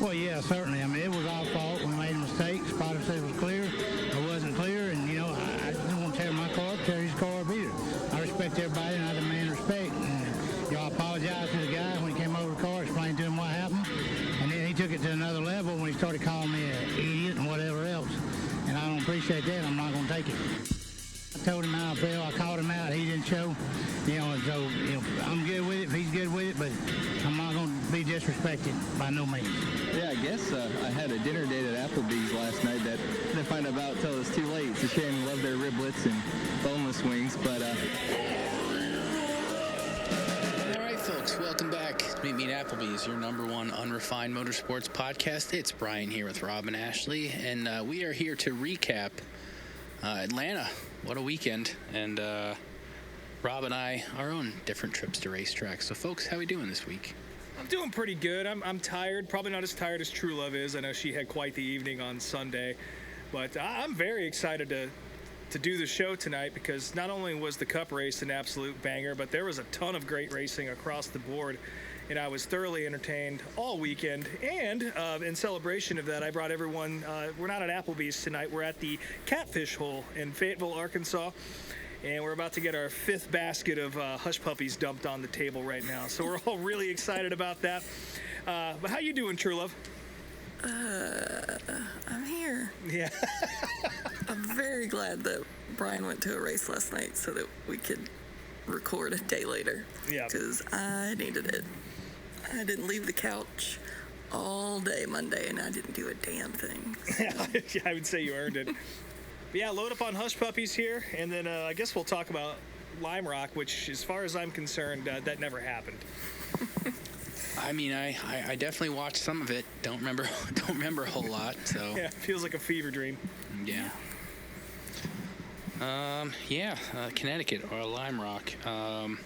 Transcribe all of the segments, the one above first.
Well, yeah, certainly. I mean, it was our fault. We made a mistake. Spotter said it was clear. It wasn't clear, and, I didn't want to tear my car up, tear his car up either. I respect everybody, and I demand respect. And, I apologized to the guy when he came over the car, explained to him what happened, and then he took it to another level when he started calling me an idiot and whatever else. And I don't appreciate that. I'm not going to take it. I told him how I felt. I called him out. He didn't show. And so, I'm good with it if he's good with it, but I'm not going to be disrespected by no means. Yeah, I guess I had a dinner date at Applebee's last night that I didn't find out until it was too late. It's a shame. Love their riblets and boneless wings, but... All right, folks, welcome back. Meet Me at Applebees, your number one unrefined motorsports podcast. It's Brian here with Rob and Ashley, and we are here to recap Atlanta. What a weekend. And Rob and I, our own different trips to racetracks. So, folks, how are we doing this week? I'm doing pretty good. I'm tired. Probably not as tired as True Love is. I know she had quite the evening on Sunday. But I'm very excited to do the show tonight because not only was the Cup race an absolute banger, but there was a ton of great racing across the board. And I was thoroughly entertained all weekend. And in celebration of that, I brought everyone, we're not at Applebee's tonight. We're at the Catfish Hole in Fayetteville, Arkansas. And we're about to get our fifth basket of hush puppies dumped on the table right now. So we're all really excited about that. But how you doing, True Love? I'm here. Yeah. I'm very glad that Brian went to a race last night so that we could record a day later. Yeah. Because I needed it. I didn't leave the couch all day Monday, and I didn't do a damn thing. So. Yeah, I would say you earned it. But yeah, load up on hush puppies here, and then I guess we'll talk about Lime Rock, which, as far as I'm concerned, that never happened. I mean, I definitely watched some of it. Don't remember a whole lot. So yeah, feels like a fever dream. Yeah. Connecticut or Lime Rock. Like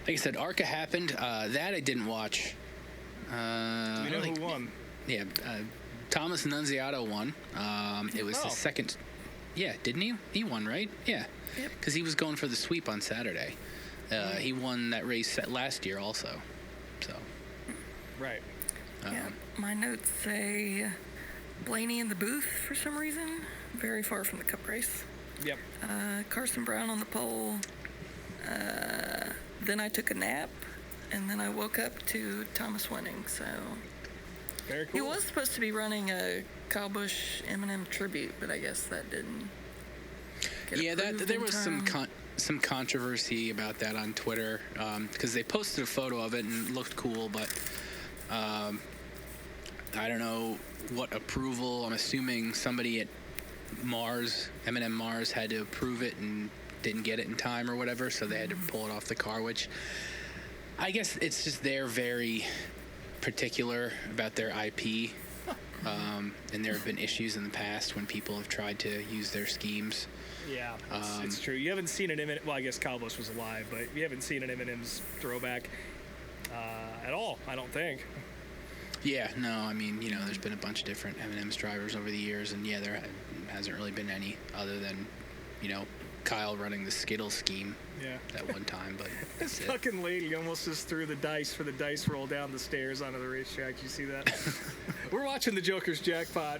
I said, ARCA happened. That I didn't watch. Do you know who won? Yeah, Thomas Annunziato won. It was his second. Yeah, didn't he? He won, right? Yeah. Yep. Because he was going for the sweep on Saturday. He won that race last year also. So. Right. Yeah, my notes say Blaney in the booth for some reason. Very far from the Cup race. Yep. Carson Brown on the pole. Then I took a nap, and then I woke up to Thomas winning. So Very cool. He was supposed to be running a Kyle Busch Eminem tribute, but I guess that didn't get approved there in was time. some controversy about that on Twitter because they posted a photo of it and it looked cool, but I don't know what approval. I'm assuming somebody at M&M Mars had to approve it and didn't get it in time or whatever, so they had to pull it off the car, which I guess it's just they're very particular about their IP, and there have been issues in the past when people have tried to use their schemes. Yeah, it's true. You haven't seen an Eminem. Well, I guess Kyle Busch was alive, but you haven't seen an Eminem's throwback at all, I don't think. Yeah, no, I mean, there's been a bunch of different M&M's drivers over the years, and yeah, there hasn't really been any other than, Kyle running the Skittle scheme at one time, but this fucking lady almost just threw the dice for the dice roll down the stairs onto the racetrack. You see that? We're watching the Joker's Jackpot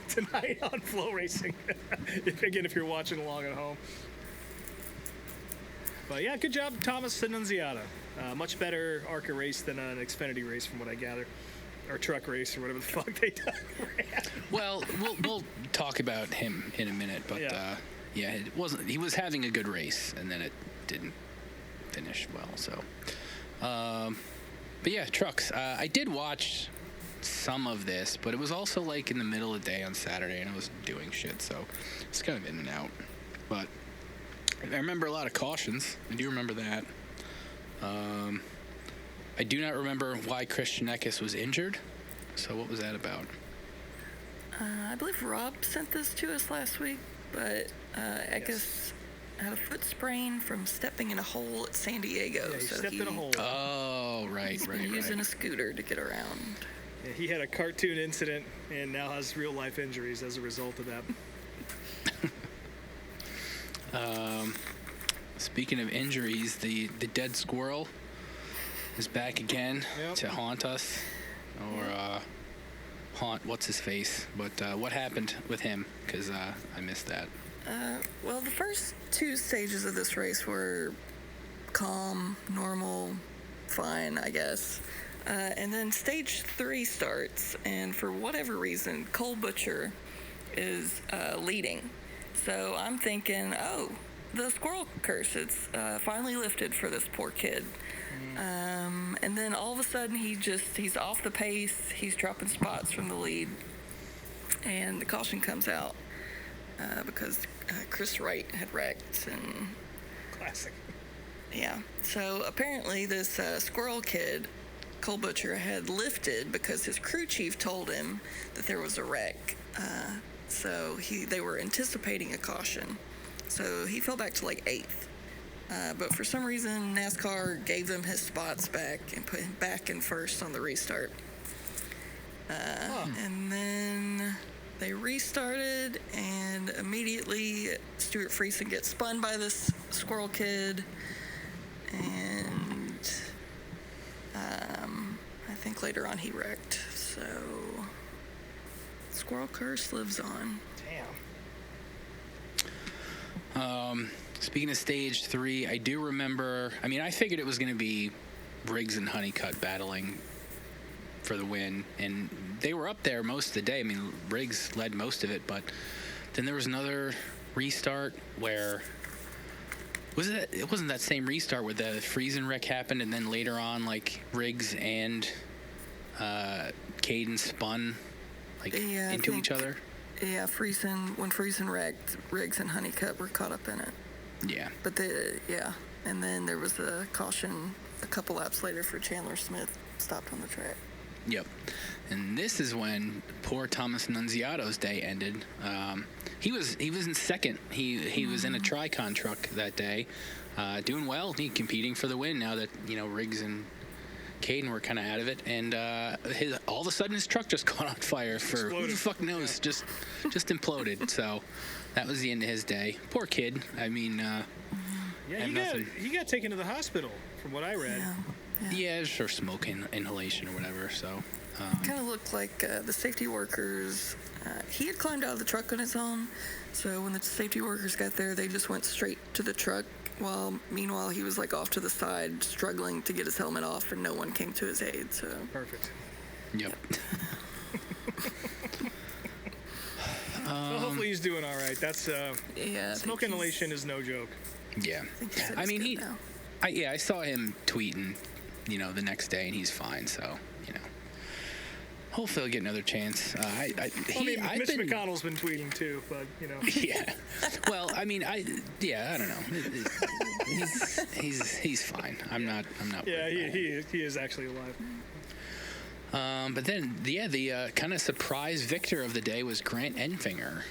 tonight on Flow Racing. If you're watching along at home. But yeah, good job, Thomas Annunziato. Much better ARCA race than an Xfinity race, from what I gather. Or truck race, or whatever the fuck they ran. Well, we'll talk about him in a minute, but it wasn't. He was having a good race, and then it didn't finish well. So, but yeah, trucks. I did watch some of this, but it was also like in the middle of the day on Saturday, and I was doing shit, so it's kind of in and out. But I remember a lot of cautions. I do remember that. I do not remember why Christian Eckes was injured. So what was that about? I believe Rob sent this to us last week, but Eckes had a foot sprain from stepping in a hole at San Diego. Yeah, he stepped in a hole. Oh, right. He's been using a scooter to get around. Yeah, he had a cartoon incident and now has real-life injuries as a result of that. Speaking of injuries, the dead squirrel is back again to haunt us, or haunt what's his face. But what happened with him? Because I missed that. Well, the first two stages of this race were calm, normal, fine, I guess. And then stage 3 starts, and for whatever reason, Cole Butcher is leading. So I'm thinking, oh, the squirrel curse, it's finally lifted for this poor kid. And then all of a sudden, he's off the pace, he's dropping spots from the lead, and the caution comes out because Chris Wright had wrecked. And Classic. yeah, so apparently this squirrel kid, Cole Butcher, had lifted because his crew chief told him that there was a wreck. So they were anticipating a caution. So he fell back to like 8th. But for some reason, NASCAR gave them his spots back and put him back in first on the restart. And then they restarted, and immediately Stuart Friesen gets spun by this squirrel kid. And I think later on he wrecked. So Squirrel Curse lives on. Damn. Speaking of stage 3, I do remember. I mean, I figured it was going to be Briggs and Honeycutt battling for the win, and they were up there most of the day. I mean, Briggs led most of it, but then there was another restart where it wasn't that same restart where the Friesen wreck happened, and then later on, like Briggs and Caden spun into each other. Yeah, when Friesen wrecked, Briggs and Honeycutt were caught up in it. Yeah. But and then there was a caution a couple laps later for Chandler Smith stopped on the track. Yep. And this is when poor Thomas Nunziato's day ended. He was in second. He was in a Tricon truck that day, doing well. He competing for the win now that Riggs and Caden were kind of out of it, and all of a sudden his truck just caught on fire for who the fuck knows, just imploded. So that was the end of his day. Poor kid. I mean, he got taken to the hospital from what I read. Yeah, just for smoke inhalation or whatever. So kind of looked like the safety workers. He had climbed out of the truck on his own, so when the safety workers got there, they just went straight to the truck. Meanwhile, he was like off to the side, struggling to get his helmet off, and no one came to his aid. So perfect. Yep. Well, hopefully he's doing all right. That's smoke inhalation is no joke. Yeah. I mean, I saw him tweeting, the next day, and he's fine. So, hopefully he'll get another chance. Mitch McConnell's been tweeting too, but Yeah. Well, I mean, I don't know. He's fine. I'm not. Yeah, he is actually alive. But then, the kind of surprise victor of the day was Grant Enfinger.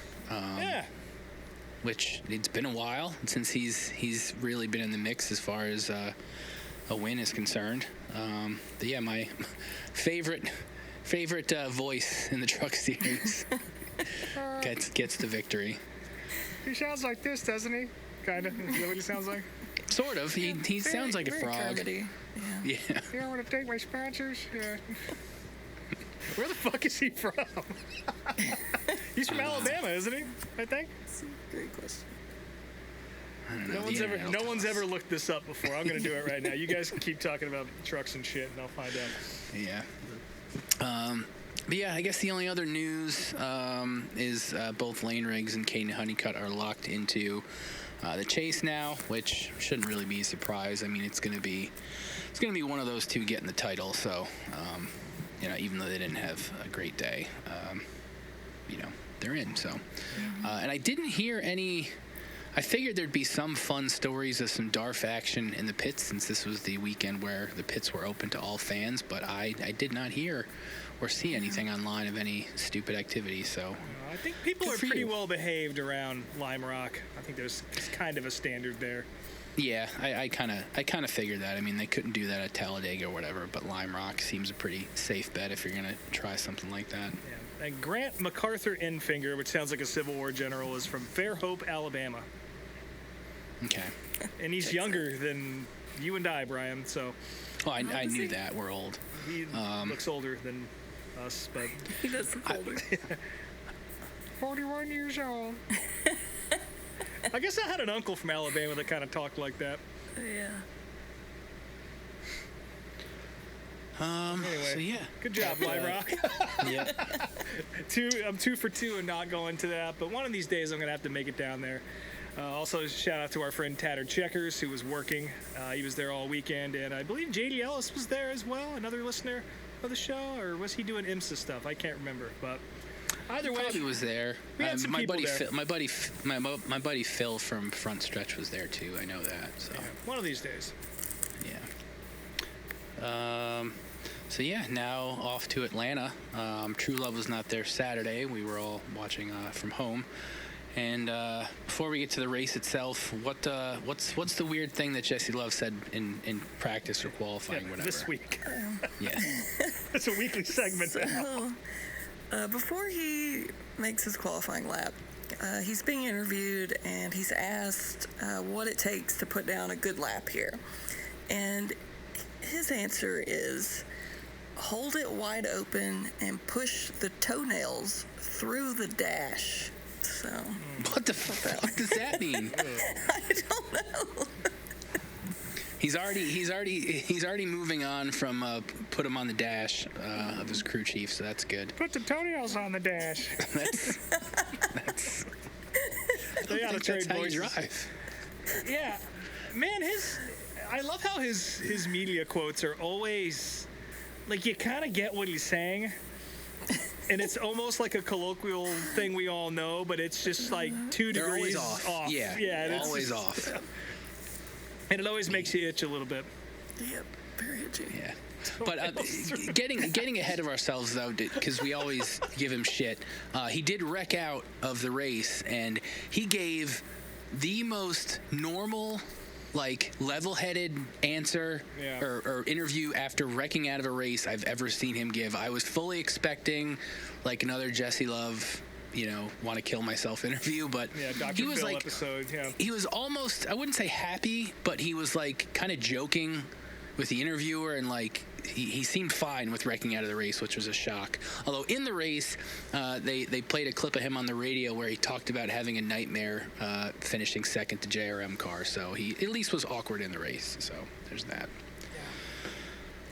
Which it's been a while since he's really been in the mix as far as a win is concerned. But yeah, my favorite voice in the truck series gets the victory. He sounds like this, doesn't he? Kind of. Is that what he sounds like? Sort of. He sounds like a frog. Carmody. Yeah. You don't want to take my sponsors? Yeah. Where the fuck is he from? He's from Alabama, isn't he? I think. That's a great question. I don't know. No one's ever looked this up before. I'm gonna do it right now. You guys can keep talking about trucks and shit, and I'll find out. Yeah. But yeah, I guess the only other news is both Lane Riggs and Caden Honeycutt are locked into the chase now, which shouldn't really be a surprise. I mean, it's gonna be one of those two getting the title. So, even though they didn't have a great day, they're in. So, and I didn't hear any. I figured there'd be some fun stories of some DARF action in the pits since this was the weekend where the pits were open to all fans, but I did not hear or see anything online of any stupid activity. So I think people are pretty well behaved around Lime Rock. I think there's kind of a standard there. Yeah, I kind of figured that. I mean, they couldn't do that at Talladega or whatever, but Lime Rock seems a pretty safe bet if you're gonna try something like that. Yeah. And Grant MacArthur Enfinger, which sounds like a Civil War general, is from Fairhope, Alabama. Okay. And he's younger than you and I, Brian. So. Oh, I knew that. We're old. He looks older than us, but He does look older. 41 years old. I guess I had an uncle from Alabama that kind of talked like that. Yeah. Anyway, So yeah. good job, Live Rock. Yeah. I'm 2 for 2 and not going to that, but one of these days I'm going to have to make it down there. Also, shout out to our friend Tattered Checkers, who was working. He was there all weekend, and I believe JD Ellis was there as well, another listener of the show, or was he doing IMSA stuff? I can't remember, but either way, Probably was there. We had some my people buddy there. Phil, my buddy Phil from Front Stretch was there too. I know that. So one of these days. yeah. So yeah, now off to Atlanta. True Love was not there Saturday. We were all watching from home. And before we get to the race itself, what's the weird thing that Jesse Love said in practice or qualifying, whatever? This week. Yeah. It's a weekly segment now. So, before he makes his qualifying lap, he's being interviewed and he's asked what it takes to put down a good lap here. And his answer is hold it wide open and push the toenails through the dash. So What the fuck does that mean? I don't know. He's already moving on from put him on the dash of his crew chief, so that's good. Put the toenails on the dash. That's They ought to that's trade how you voices. drive. Yeah, man, I love how his media quotes are always like you kind of get what he's saying, and it's almost like a colloquial thing we all know, but it's just like 2 They're degrees always off. Yeah, and it's always just- off. and it always makes you itch a little bit. Yep, very itchy. Yeah. But getting ahead of ourselves, though, because we always give him shit, he did wreck out of the race, and he gave the most normal, like, level-headed answer Yeah. or interview after wrecking out of a race I've ever seen him give. I was fully expecting, like, another Jesse Love, want to kill myself interview, but Yeah, Dr. he was Phil like, episode. Yeah. he was almost, I wouldn't say happy, but he was like kind of joking with the interviewer, and like he seemed fine with wrecking out of the race, which was a shock. Although in the race, they played a clip of him on the radio where he talked about having a nightmare finishing second to JRM car, so he at least was awkward in the race. So there's that.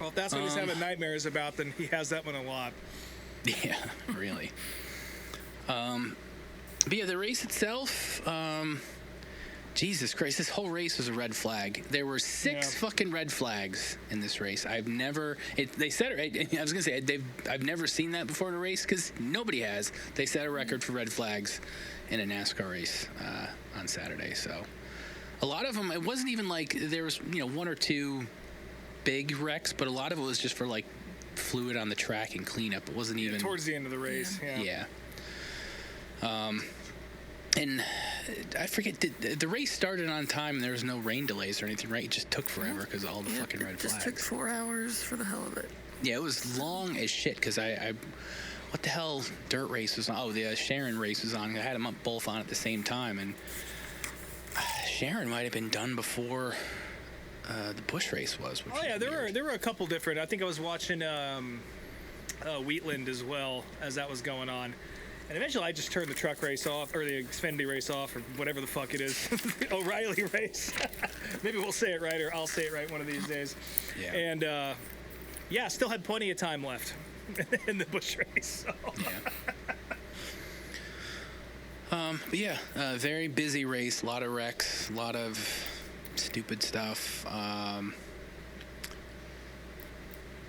Well, if that's what he's having nightmares about, then he has that one a lot. Yeah, really. But yeah, the race itself, Jesus Christ, this whole race was a red flag. There were 6 fucking red flags in this race. I've never, they set it, I was going to say, I've never seen that before in a race, because nobody has. They set a record for red flags in a NASCAR race on Saturday. So a lot of them, it wasn't even like there was, 1 or 2 big wrecks, but a lot of it was just for like fluid on the track and cleanup. It wasn't even Towards the end of the race. yeah. And I forget, the race started on time and there was no rain delays or anything, right? It just took forever because of all the fucking red It just flags. took 4 hours for the hell of it. Yeah, it was long as shit because I what the hell dirt race was on? Oh, the Sharon race was on. I had them up both on at the same time, and Sharon might have been done before the Busch race was. Which Oh yeah, is there weird. were a couple different. I think I was watching Wheatland as well as that was going on, and eventually I just turned the truck race off, or the Xfinity race off, or whatever the fuck it is, O'Reilly race. Maybe we'll say it right, or I'll say it right one of these days. Yeah. And yeah, still had plenty of time left in the Busch race. So. Yeah. But yeah, very busy race. A lot of wrecks. A lot of stupid stuff.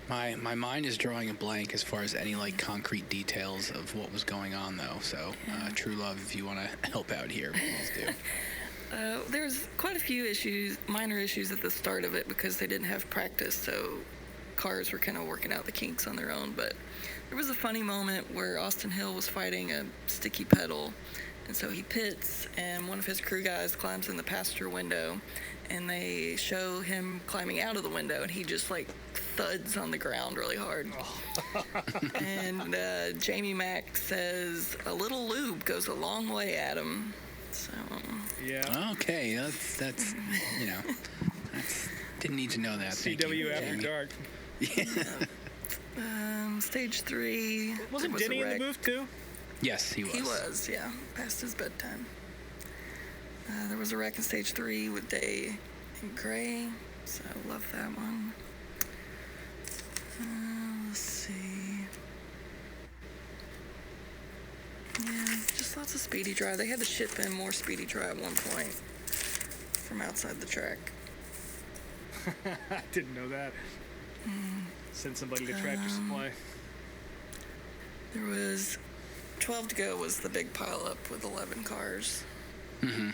My mind is drawing a blank as far as any like concrete details of what was going on, though. So, True Love, if you want to help out here, please do. There was quite a few issues, minor issues at the start of it because they didn't have practice, so cars were kind of working out the kinks on their own. But there was a funny moment where Austin Hill was fighting a sticky pedal, and so he pits, and one of his crew guys climbs in the passenger window, and they show him climbing out of the window, and he just like thuds on the ground really hard. And Jamie Mack says a little lube goes a long way at him. So Yeah. Okay, that's didn't need to know that. Thank CW you, After Jamie. Dark. Yeah. Stage 3. Wasn't there was a Denny in the wreck. booth too? Yes, he was. He was, yeah, past his bedtime. There was a wreck in Stage 3 with Day and Gray, so I love that one. Let's see. Yeah, just lots of speedy dry. They had to ship in more speedy dry at one point from outside the track. I didn't know that. Send somebody to Tractor Supply. There was 12 to go was the big pileup with 11 cars. Mm-hmm.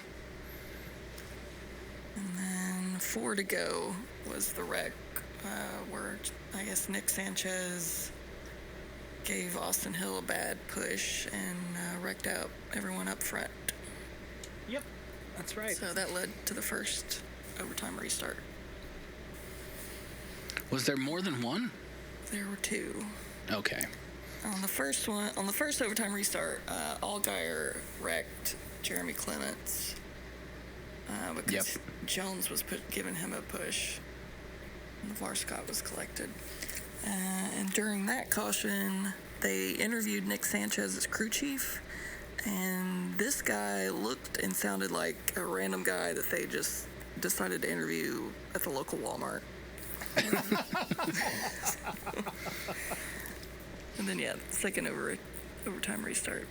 And then 4 to go was the wreck where I guess Nick Sanchez gave Austin Hill a bad push and wrecked out everyone up front. Yep, that's right. So that led to the first overtime restart. Was there more than one? There were 2. Okay. On the first overtime restart, Allgaier wrecked Jeremy Clements because Jones was giving him a push. And LeVar Scott was collected. And during that caution, they interviewed Nick Sanchez as crew chief. And this guy looked and sounded like a random guy that they just decided to interview at the local Walmart. And then, second overtime restart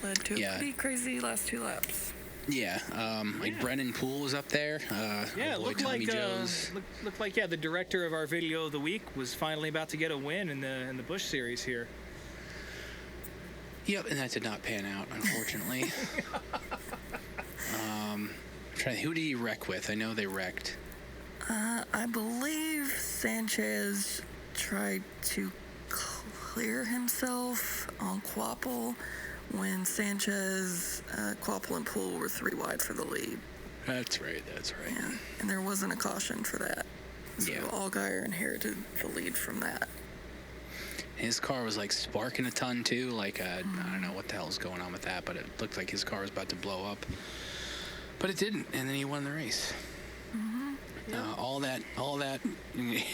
led to a pretty crazy last 2 laps. Yeah, Brennan Poole was up there. It looked like the director of our video of the week was finally about to get a win in the Busch Series here. Yep, and that did not pan out, unfortunately. Who did he wreck with? I know they wrecked. I believe Sanchez tried to clear himself on Quapple when Sanchez, Quapple, and Poole were 3 wide for the lead. That's right. Yeah, and there wasn't a caution for that. So Allgaier inherited the lead from that. His car was like sparking a ton too. I don't know what the hell is going on with that, but it looked like his car was about to blow up. But it didn't, and then he won the race. All that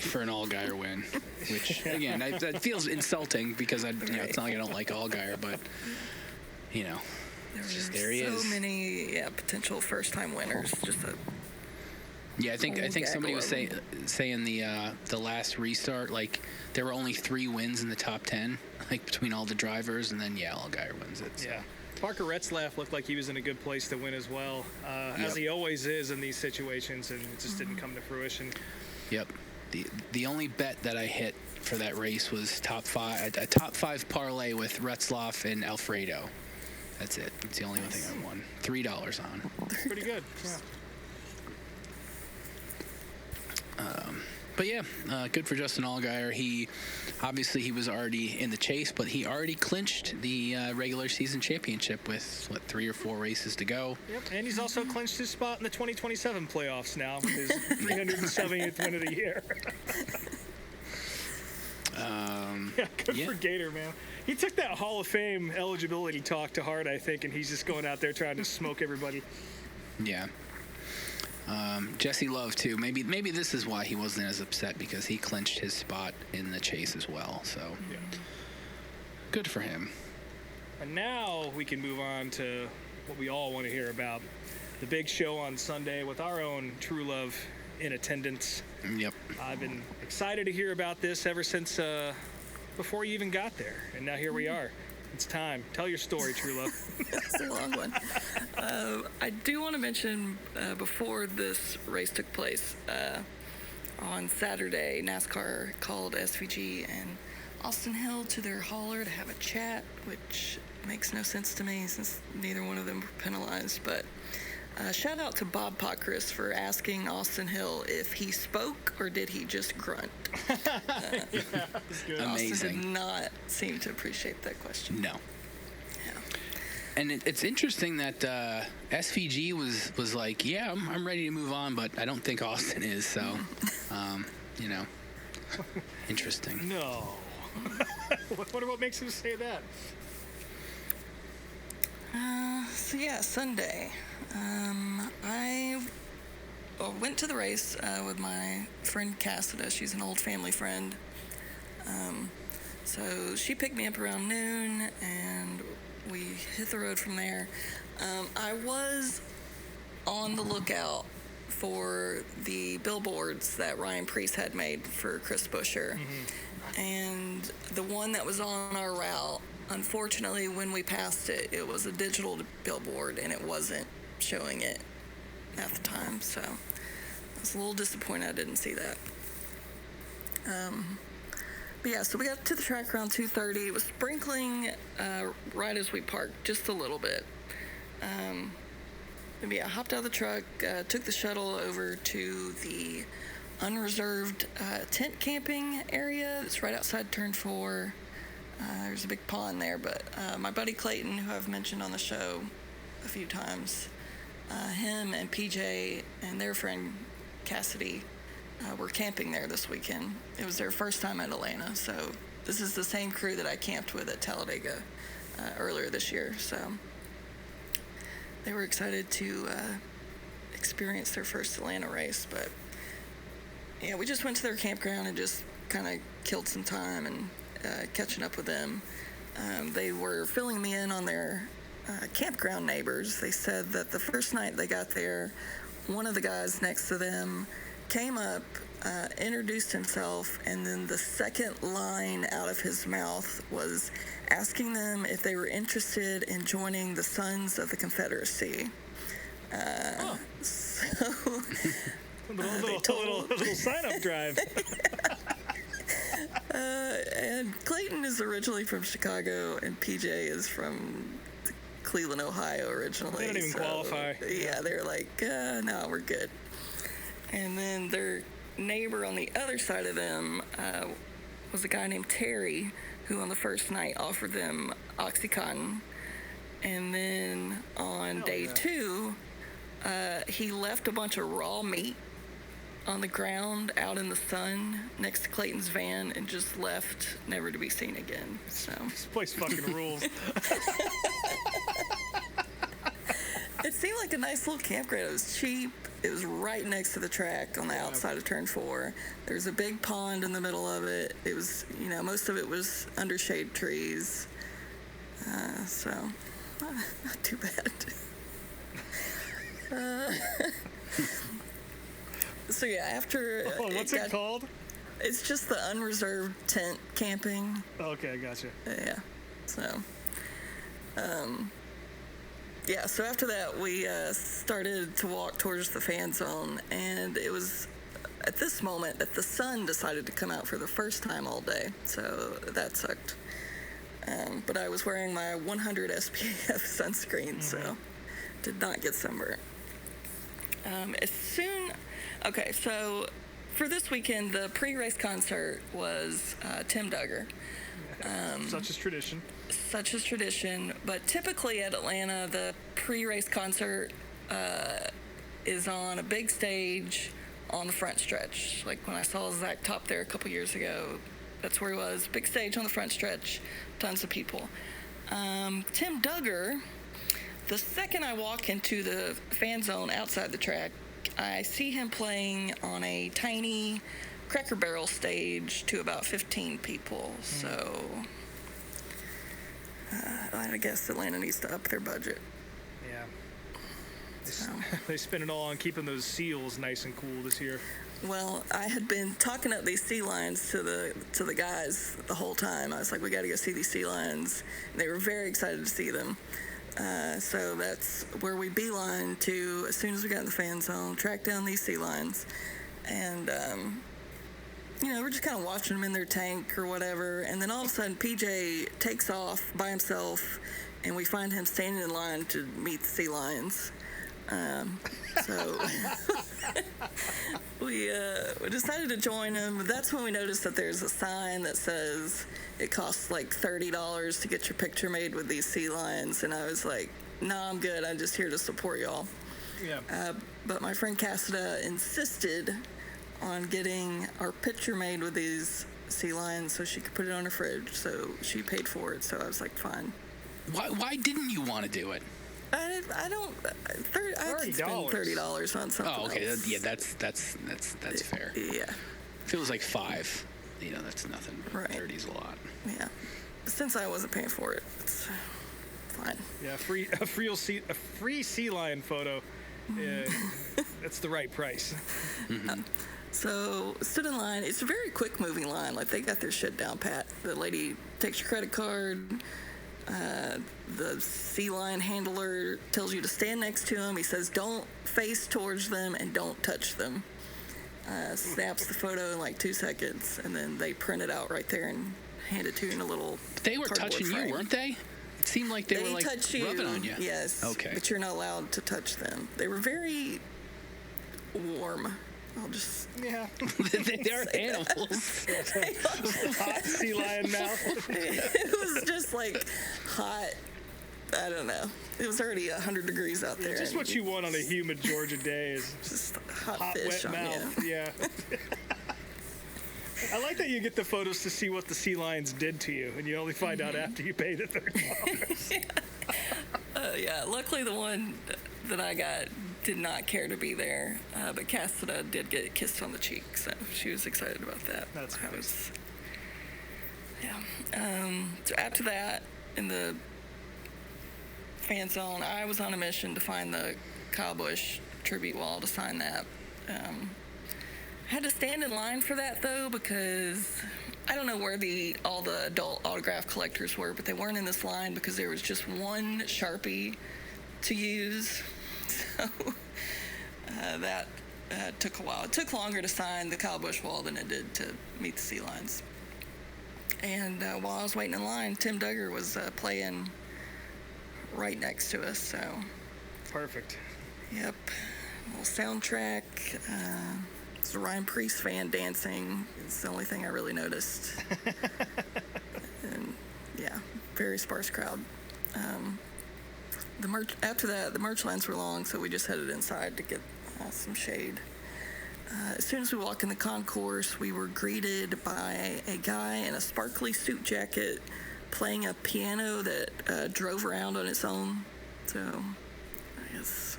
for an Allgaier win, which again that feels insulting because it's not like I don't like Allgaier, but there he is. So many potential first-time winners. I think somebody was saying the last restart, like there were only 3 wins in the top 10, like between all the drivers, and then Allgaier wins it. So. Yeah. Parker Retzlaff looked like he was in a good place to win as well, as he always is in these situations, and it just didn't come to fruition. Yep. The only bet that I hit for that race was a top 5 parlay with Retzlaff and Alfredo. That's it. It's the only one thing I won. $3 on. Pretty good. Yeah. But good for Justin Allgaier. He was already in the chase, but he already clinched the regular season championship with 3 or 4 races to go. Yep, and he's also clinched his spot in the 2027 playoffs now with his 370th win of the year. Good for Gator, man. He took that Hall of Fame eligibility talk to heart, I think, and he's just going out there trying to smoke everybody. Yeah. Jesse Love too. Maybe this is why he wasn't as upset, because he clinched his spot in the chase as well. So good for him. And now we can move on to what we all want to hear about, the big show on Sunday with our own True Love in attendance. Yep. I've been excited to hear about this ever since before you even got there, and now here we are. It's time. Tell your story, True Love. That's a long one. I do want to mention before this race took place, on Saturday, NASCAR called SVG and Austin Hill to their hauler to have a chat, which makes no sense to me since neither one of them were penalized. But shout out to Bob Pockris for asking Austin Hill if he spoke or did he just grunt. Amazing. Austin did not seem to appreciate that question. No. Yeah. And it's interesting that SVG was like, I'm ready to move on, but I don't think Austin is. So, interesting. No. Wonder what makes him say that. Sunday. I went to the race with my friend Cassida. She's an old family friend. So she picked me up around noon, and we hit the road from there. I was on the lookout for the billboards that Ryan Priest had made for Chris Buescher. And the one that was on our route, unfortunately, when we passed it, it was a digital billboard, and it wasn't showing it at the time. So I was a little disappointed I didn't see that. But yeah, so we got to the track around 2:30. It was sprinkling right as we parked, just a little bit. But yeah, I hopped out of the truck, took the shuttle over to the unreserved tent camping area. It's right outside Turn 4. There's a big pond there, but my buddy Clayton, who I've mentioned on the show a few times, him and PJ and their friend Cassidy were camping there this weekend. It was their first time at Atlanta, so this is the same crew that I camped with at Talladega earlier this year, so they were excited to experience their first Atlanta race. But yeah, we just went to their campground and just kind of killed some time and catching up with them. They were filling me in on their campground neighbors. They said that the first night they got there, one of the guys next to them came up, introduced himself, and then the second line out of his mouth was asking them if they were interested in joining the Sons of the Confederacy. So A little sign-up drive. And Clayton is originally from Chicago, and PJ is from Cleveland, Ohio originally. They don't even qualify. Yeah, they're like, no, we're good. And then their neighbor on the other side of them was a guy named Terry, who on the first night offered them OxyContin. And then on day 2, he left a bunch of raw meat on the ground out in the sun next to Clayton's van and just left, never to be seen again. So This place fucking rules. it seemed like a nice little campground. It was cheap. It was right next to the track on the outside of Turn 4. There's a big pond in the middle of it. It was, most of it was under shade trees. So, not too bad. So yeah, after... what's it called? It's just the unreserved tent camping. Okay, I gotcha. Yeah. So, yeah, so after that, we started to walk towards the fan zone, and it was at this moment that the sun decided to come out for the first time all day, so that sucked. But I was wearing my 100 SPF sunscreen, so did not get sunburned. Okay, so for this weekend, the pre-race concert was Tim Duggar. Such is tradition. Such is tradition, but typically at Atlanta, the pre-race concert is on a big stage on the front stretch. Like when I saw Zach Top there a couple years ago, that's where he was. Big stage on the front stretch, tons of people. Tim Duggar, the second I walk into the fan zone outside the track, I see him playing on a tiny Cracker Barrel stage to about 15 people. So I guess Atlanta needs to up their budget. Yeah. So. They spend it all on keeping those seals nice and cool this year. Well, I had been talking up these sea lions to the guys the whole time. I was like, we got to go see these sea lions. And they were very excited to see them. So that's where we beeline to as soon as we got in the fan zone, track down these sea lions. And, we're just kind of watching them in their tank or whatever. And then all of a sudden, PJ takes off by himself, and we find him standing in line to meet the sea lions. So we decided to join him. That's when we noticed that there's a sign that says it costs like $30 to get your picture made with these sea lions. And I was like, nah, I'm good. I'm just here to support y'all. Yeah. But my friend Cassida insisted on getting our picture made with these sea lions so she could put it on her fridge. So she paid for it. So I was like, fine. Why didn't you want to do it? I don't. I could spend $30 on something. Oh, okay. Else. Yeah, that's fair. Yeah. If it was like $5, that's nothing. Right. 30's a lot. Yeah. Since I wasn't paying for it, it's fine. Yeah, a free sea lion photo. That's the right price. So stood in line. It's a very quick moving line. Like, they got their shit down pat. The lady takes your credit card. The sea lion handler tells you to stand next to him. He says don't face towards them and don't touch them. Snaps the photo in like 2 seconds, and then they print it out right there and hand it to you in a little They were cardboard touching frame. you, weren't they? It seemed like they were like touch you, rubbing on you. yes. Okay. But you're not allowed to touch them. They were very warm. I'll just Yeah. They are animals. Hot sea lion mouth. it was just like hot. I don't know. It was already 100 degrees out there. Just and what you want on a humid Georgia day is just hot hot, fish wet on mouth. you. Yeah. I like that you get the photos to see what the sea lions did to you, and you only find out after you pay the $30. Yeah, luckily the one that I got did not care to be there, but Cassida did get kissed on the cheek, so she was excited about that. That's I nice. was, yeah. So after that, in the fan zone, I was on a mission to find the Kyle Busch tribute wall to sign that. Had to stand in line for that though, because I don't know where all the adult autograph collectors were, but they weren't in this line because there was just one Sharpie to use. So that took a while. It took longer to sign the Kyle Busch wall than it did to meet the sea lions. And while I was waiting in line, Tim Duggar was playing right next to us. So, Perfect. yep, little soundtrack. It's a Ryan Priest fan dancing. It's the only thing I really noticed. And yeah, very sparse crowd. After that, the merch lines were long, so we just headed inside to get some shade. As soon as we walk in the concourse, we were greeted by a guy in a sparkly suit jacket playing a piano that drove around on its own. So I guess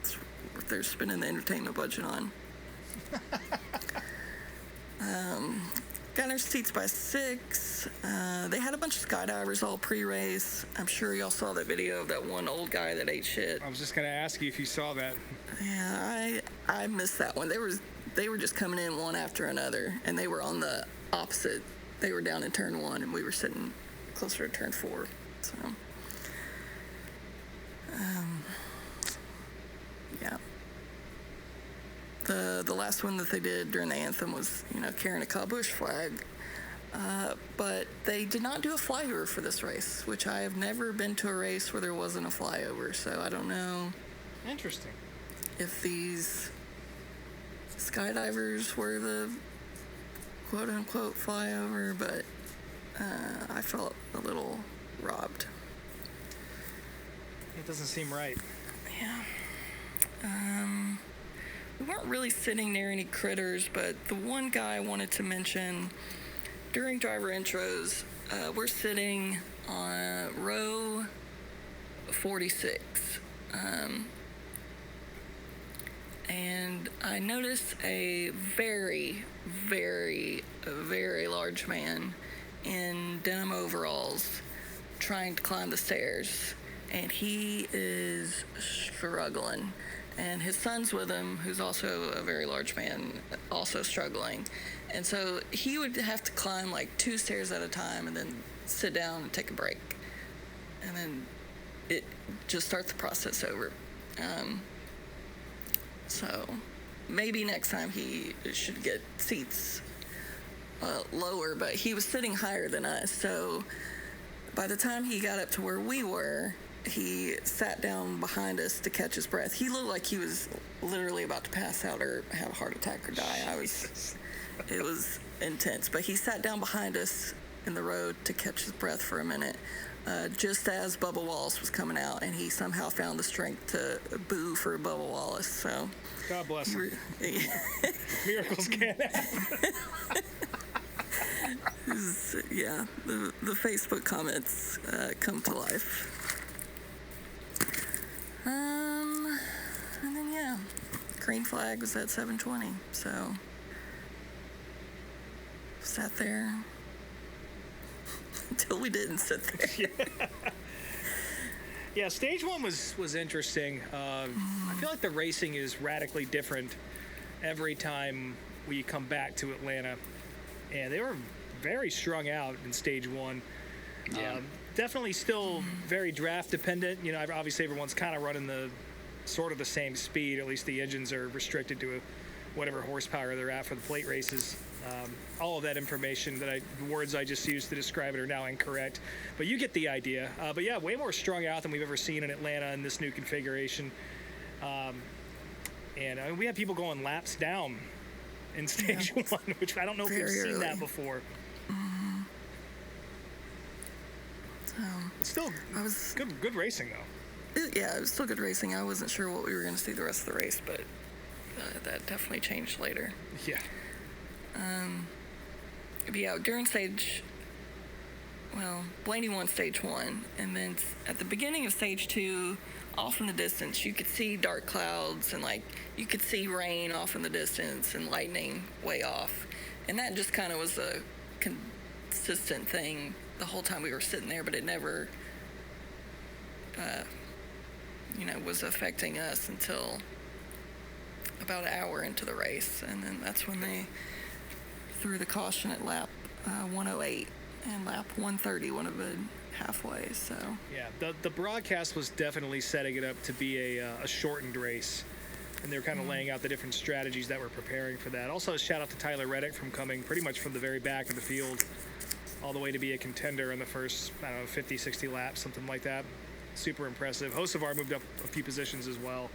it's what they're spending the entertainment budget on. Got our seats by 6. They had a bunch of skydivers all pre-race. I'm sure y'all saw that video of that one old guy that ate shit. I was just going to ask you if you saw that. Yeah, I missed that one. They were just coming in one after another, and they were on the opposite. They were down in turn 1, and we were sitting closer to turn 4. So, yeah. The last one that they did during the anthem was, carrying a Kyle Busch flag. But they did not do a flyover for this race, which I have never been to a race where there wasn't a flyover. So I don't know Interesting. if these skydivers were the quote-unquote flyover, but I felt a little robbed. It doesn't seem right. Yeah. We weren't really sitting near any critters, but the one guy I wanted to mention, during driver intros, we're sitting on row 46. And I noticed a very, very, very large man in denim overalls trying to climb the stairs. And he is struggling. And his son's with him, who's also a very large man, also struggling. And so he would have to climb like 2 stairs at a time and then sit down and take a break. And then it just starts the process over. So maybe next time he should get seats lower, but he was sitting higher than us. So by the time he got up to where we were, he sat down behind us to catch his breath. He looked like he was literally about to pass out or have a heart attack or die. It was intense. But he sat down behind us in the road to catch his breath for a minute, just as Bubba Wallace was coming out, and he somehow found the strength to boo for Bubba Wallace. So God bless him. Miracles can't happen. Yeah, the Facebook comments come to life. And then yeah, green flag was at 7:20. So sat there until we didn't sit there. Yeah, stage one was interesting. I feel like the racing is radically different every time we come back to Atlanta. And they were very strung out in stage one. Yeah. Definitely still very draft dependent. You know, obviously everyone's kind of running the sort of the same speed. At least the engines are restricted to whatever horsepower they're at for the plate races. All of that information the words I just used to describe it are now incorrect, but you get the idea. But yeah, way more strung out than we've ever seen in Atlanta in this new configuration. And I mean, we had people going laps down in stage one, which I don't know if we've seen that before. It's still good racing though. Yeah, it was still good racing. I wasn't sure what we were going to see the rest of the race, but that definitely changed later. Yeah. But yeah, during Blaney won stage one, and then at the beginning of stage two, off in the distance, you could see dark clouds, and like you could see rain off in the distance and lightning way off, and that just kind of was a consistent thing the whole time we were sitting there, but it never, was affecting us until about an hour into the race, and then that's when they threw the caution at lap 108, and lap 130 would have been halfway. So yeah, the broadcast was definitely setting it up to be a shortened race, and they were kind of laying out the different strategies that were preparing for that. Also, a shout out to Tyler Reddick from coming pretty much from the very back of the field all the way to be a contender in the first, 50, 60 laps, something like that. Super impressive. Hocevar moved up a few positions as well.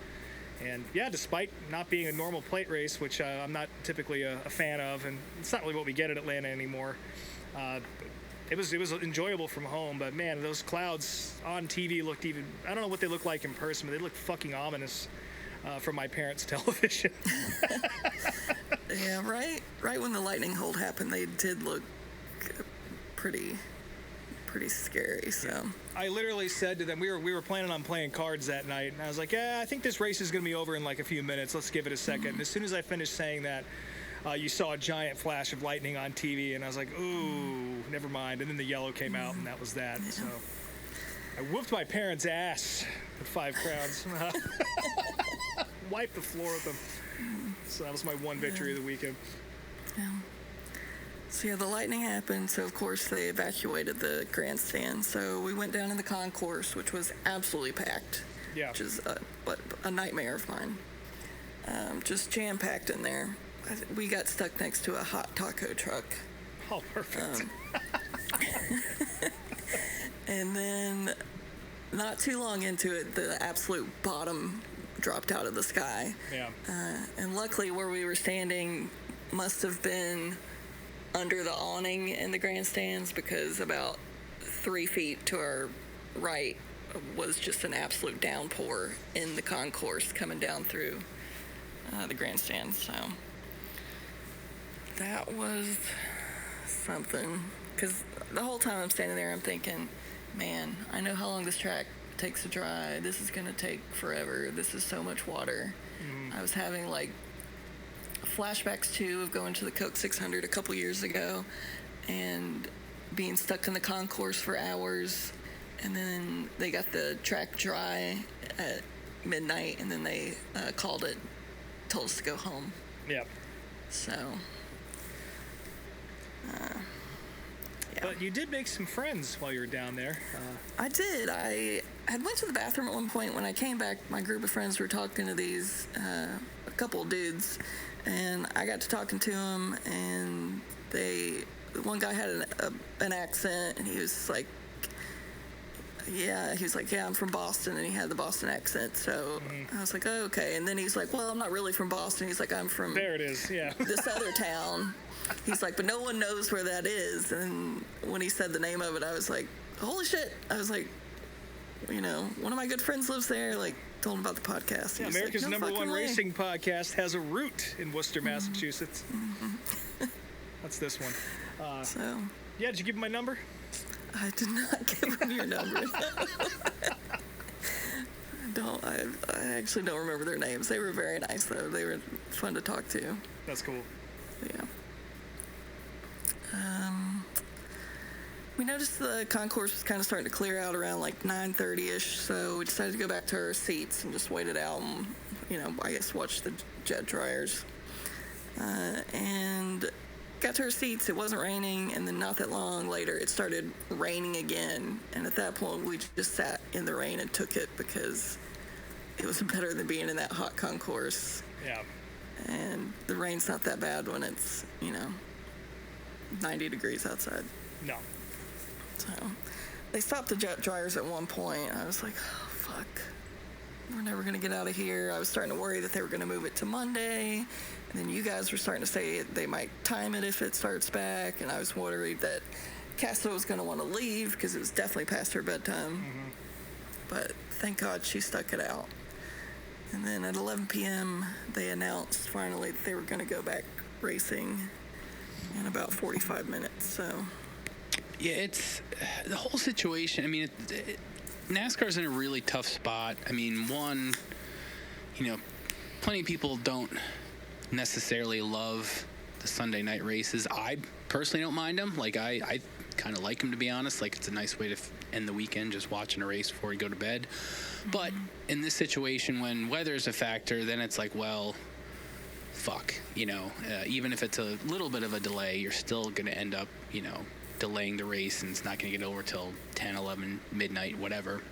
And yeah, despite not being a normal plate race, which I'm not typically a fan of, and it's not really what we get at Atlanta anymore, it was enjoyable from home. But man, those clouds on TV looked even, I don't know what they look like in person, but they look fucking ominous from my parents' television. Yeah, right when the lightning hold happened, they did look pretty scary. So I literally said to them, we were planning on playing cards that night, and I was like, yeah, I think this race is going to be over in like a few minutes. Let's give it a second. And as soon as I finished saying that, you saw a giant flash of lightning on TV, and I was like, ooh, never mind. And then the yellow came out, and that was that. So I whooped my parents' ass with 5 crowns. Wiped the floor with them. So that was my one victory of the weekend. Yeah. So yeah, the lightning happened, so of course they evacuated the grandstand. So we went down in the concourse, which was absolutely packed. Yeah. Which is a nightmare of mine. Just jam-packed in there. We got stuck next to a hot taco truck. Oh, perfect. And then, not too long into it, the absolute bottom dropped out of the sky. Yeah. And luckily, where we were standing must have been under the awning in the grandstands, because about 3 feet to our right was just an absolute downpour in the concourse coming down through the grandstands. So that was something, because the whole time I'm standing there, I'm thinking, man, I know how long this track takes to dry. This is going to take forever. This is so much water. I was having like flashbacks too of going to the Coke 600 a couple years ago and being stuck in the concourse for hours, and then they got the track dry at midnight, and then they called it, told us to go home. Yep. So yeah. But you did make some friends while you were down there. I did. I had went to the bathroom at one point. When I came back, my group of friends were talking to these a couple of dudes, and I got to talking to them, and one guy had an accent, and he was like, yeah, I'm from Boston, and he had the Boston accent, so I was like, oh, okay. And then he's like, well, I'm not really from Boston. He's like, I'm from there it is, yeah. this other town. He's like, but no one knows where that is. And when he said the name of it, I was like, holy shit. I was like, one of my good friends lives there. Like, told him about the podcast. Yeah, America's like, #1 racing podcast has a root in Worcester, Massachusetts. That's this one. So. Yeah, did you give him my number? I did not give him your number. I actually don't remember their names. They were very nice, though. They were fun to talk to. That's cool. Yeah. We noticed the concourse was kind of starting to clear out around like 9:30ish, so we decided to go back to our seats and just wait it out and, I guess watch the jet dryers. And got to our seats, it wasn't raining, and then not that long later, it started raining again. And at that point, we just sat in the rain and took it because it was better than being in that hot concourse. Yeah. And the rain's not that bad when it's, 90 degrees outside. No. So they stopped the jet dryers at one point. I was like, oh, fuck. We're never going to get out of here. I was starting to worry that they were going to move it to Monday. And then you guys were starting to say they might time it if it starts back. And I was worried that Cassidy was going to want to leave because it was definitely past her bedtime. Mm-hmm. But thank God she stuck it out. And then at 11 p.m., they announced finally that they were going to go back racing in about 45 minutes. So... Yeah, it's the whole situation. I mean, NASCAR's in a really tough spot. I mean, one, plenty of people don't necessarily love the Sunday night races. I personally don't mind them. Like, I kind of like them, to be honest. Like, it's a nice way to end the weekend, just watching a race before you go to bed. But in this situation, when weather is a factor, then it's like, well, fuck. Even if it's a little bit of a delay, you're still going to end up, delaying the race, and it's not going to get over till 10, 11, midnight, whatever.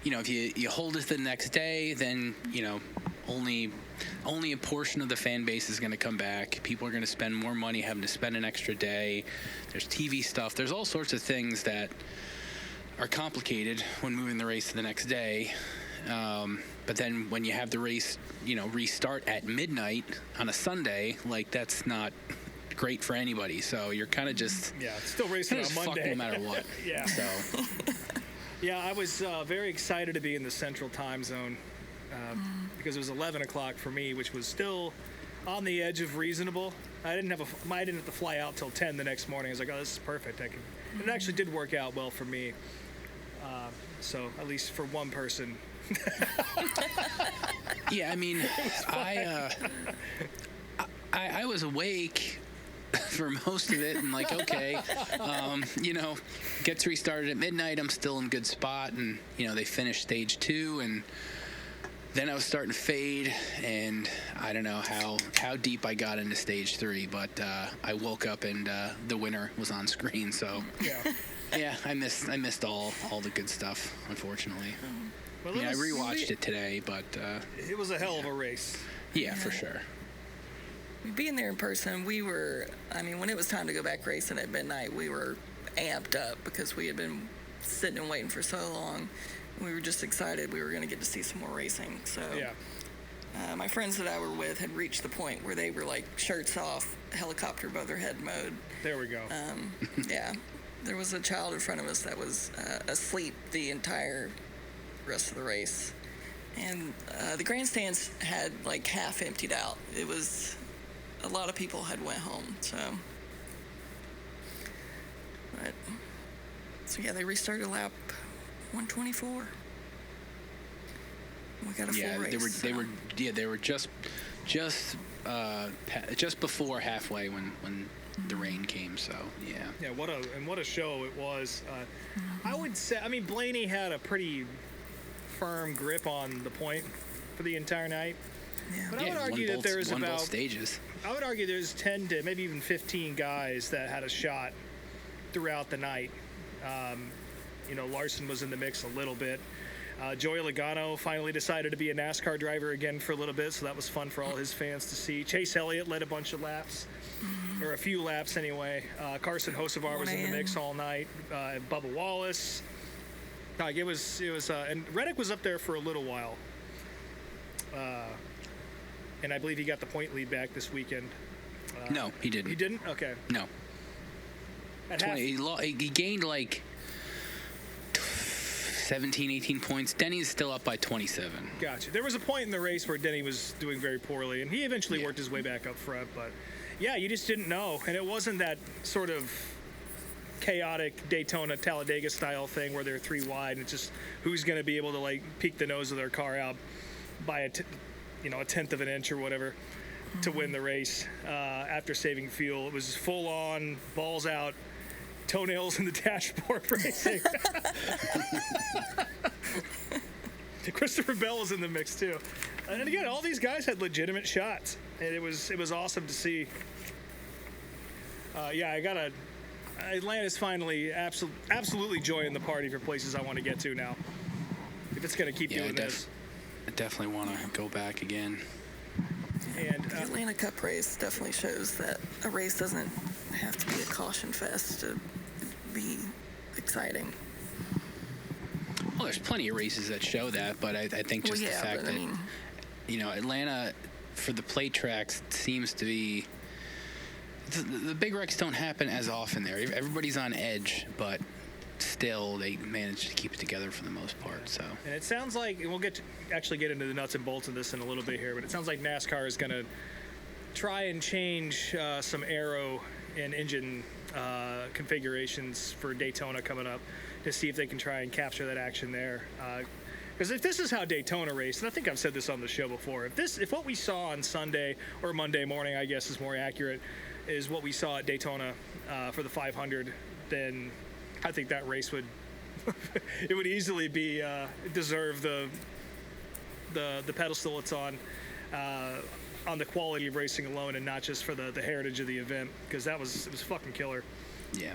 If you hold it the next day, then, only a portion of the fan base is going to come back. People are going to spend more money having to spend an extra day. There's TV stuff. There's all sorts of things that are complicated when moving the race to the next day. But then when you have the race, restart at midnight on a Sunday, like, that's not great for anybody. So you're kind of just still racing on Monday, fucked no matter what. Yeah. So yeah, I was very excited to be in the Central Time Zone because it was 11 o'clock for me, which was still on the edge of reasonable. I didn't have to fly out till 10 the next morning. I was like, oh, this is perfect. And it actually did work out well for me. So at least for one person. Yeah, I mean, I was awake for most of it, and like, okay, gets restarted at midnight. I'm still in good spot, and they finished stage 2, and then I was starting to fade, and I don't know how deep I got into stage 3, but I woke up and the winner was on screen. So yeah, I missed all the good stuff, unfortunately. Well, I rewatched it today, but it was a hell of a race. Yeah, for sure. Being there in person, when it was time to go back racing at midnight, we were amped up because we had been sitting and waiting for so long. We were just excited we were going to get to see some more racing. So my friends that I were with had reached the point where they were like shirts off, helicopter above their head mode. There we go. Yeah. There was a child in front of us that was asleep the entire rest of the race. And the grandstands had like half emptied out. It was... a lot of people had went home, so yeah, they restarted lap 124. We got a full race. They were just before halfway when the rain came. So yeah, what a show it was. I would say, Blaney had a pretty firm grip on the point for the entire night. Yeah. But I would argue that there's about stages. I would argue there's 10 to maybe even 15 guys that had a shot throughout the night. Larson was in the mix a little bit. Joey Logano finally decided to be a NASCAR driver again for a little bit, so that was fun for all his fans to see. Chase Elliott led a bunch of laps, or a few laps anyway. Carson Hocevar was in the mix all night. Bubba Wallace. It was, and Reddick was up there for a little while. And I believe he got the point lead back this weekend. No, he didn't. He didn't? Okay. No. He gained like 17, 18 points. Denny's still up by 27. Gotcha. There was a point in the race where Denny was doing very poorly, and he eventually worked his way back up front. But, yeah, you just didn't know. And it wasn't that sort of chaotic Daytona, Talladega style thing where they're 3 wide, and it's just who's going to be able to, like, peek the nose of their car out by a tenth of an inch or whatever. to win the race after saving fuel. It was full on, balls out, toenails in the dashboard racing. Christopher Bell was in the mix too. And again, all these guys had legitimate shots, and it was awesome to see. Atlanta's finally absolutely joining the party for places I want to get to now. If it's going to keep doing this. I definitely want to go back again. And The Atlanta Cup race definitely shows that a race doesn't have to be a caution fest to be exciting. Well, there's plenty of races that show that, but I think just the fact that, Atlanta, for the plate tracks, seems to be... The big wrecks don't happen as often there. Everybody's on edge, but still they manage to keep it together for the most part. So. And it sounds like, and we'll actually get into the nuts and bolts of this in a little bit here, but it sounds like NASCAR is going to try and change some aero and engine configurations for Daytona coming up to see if they can try and capture that action there. Because if this is how Daytona raced, and I think I've said this on the show before, if what we saw on Sunday or Monday morning, I guess is more accurate, is what we saw at Daytona for the 500, then I think that race would it would easily be deserve the pedestal it's on the quality of racing alone, and not just for the heritage of the event, because it was fucking killer. Yeah.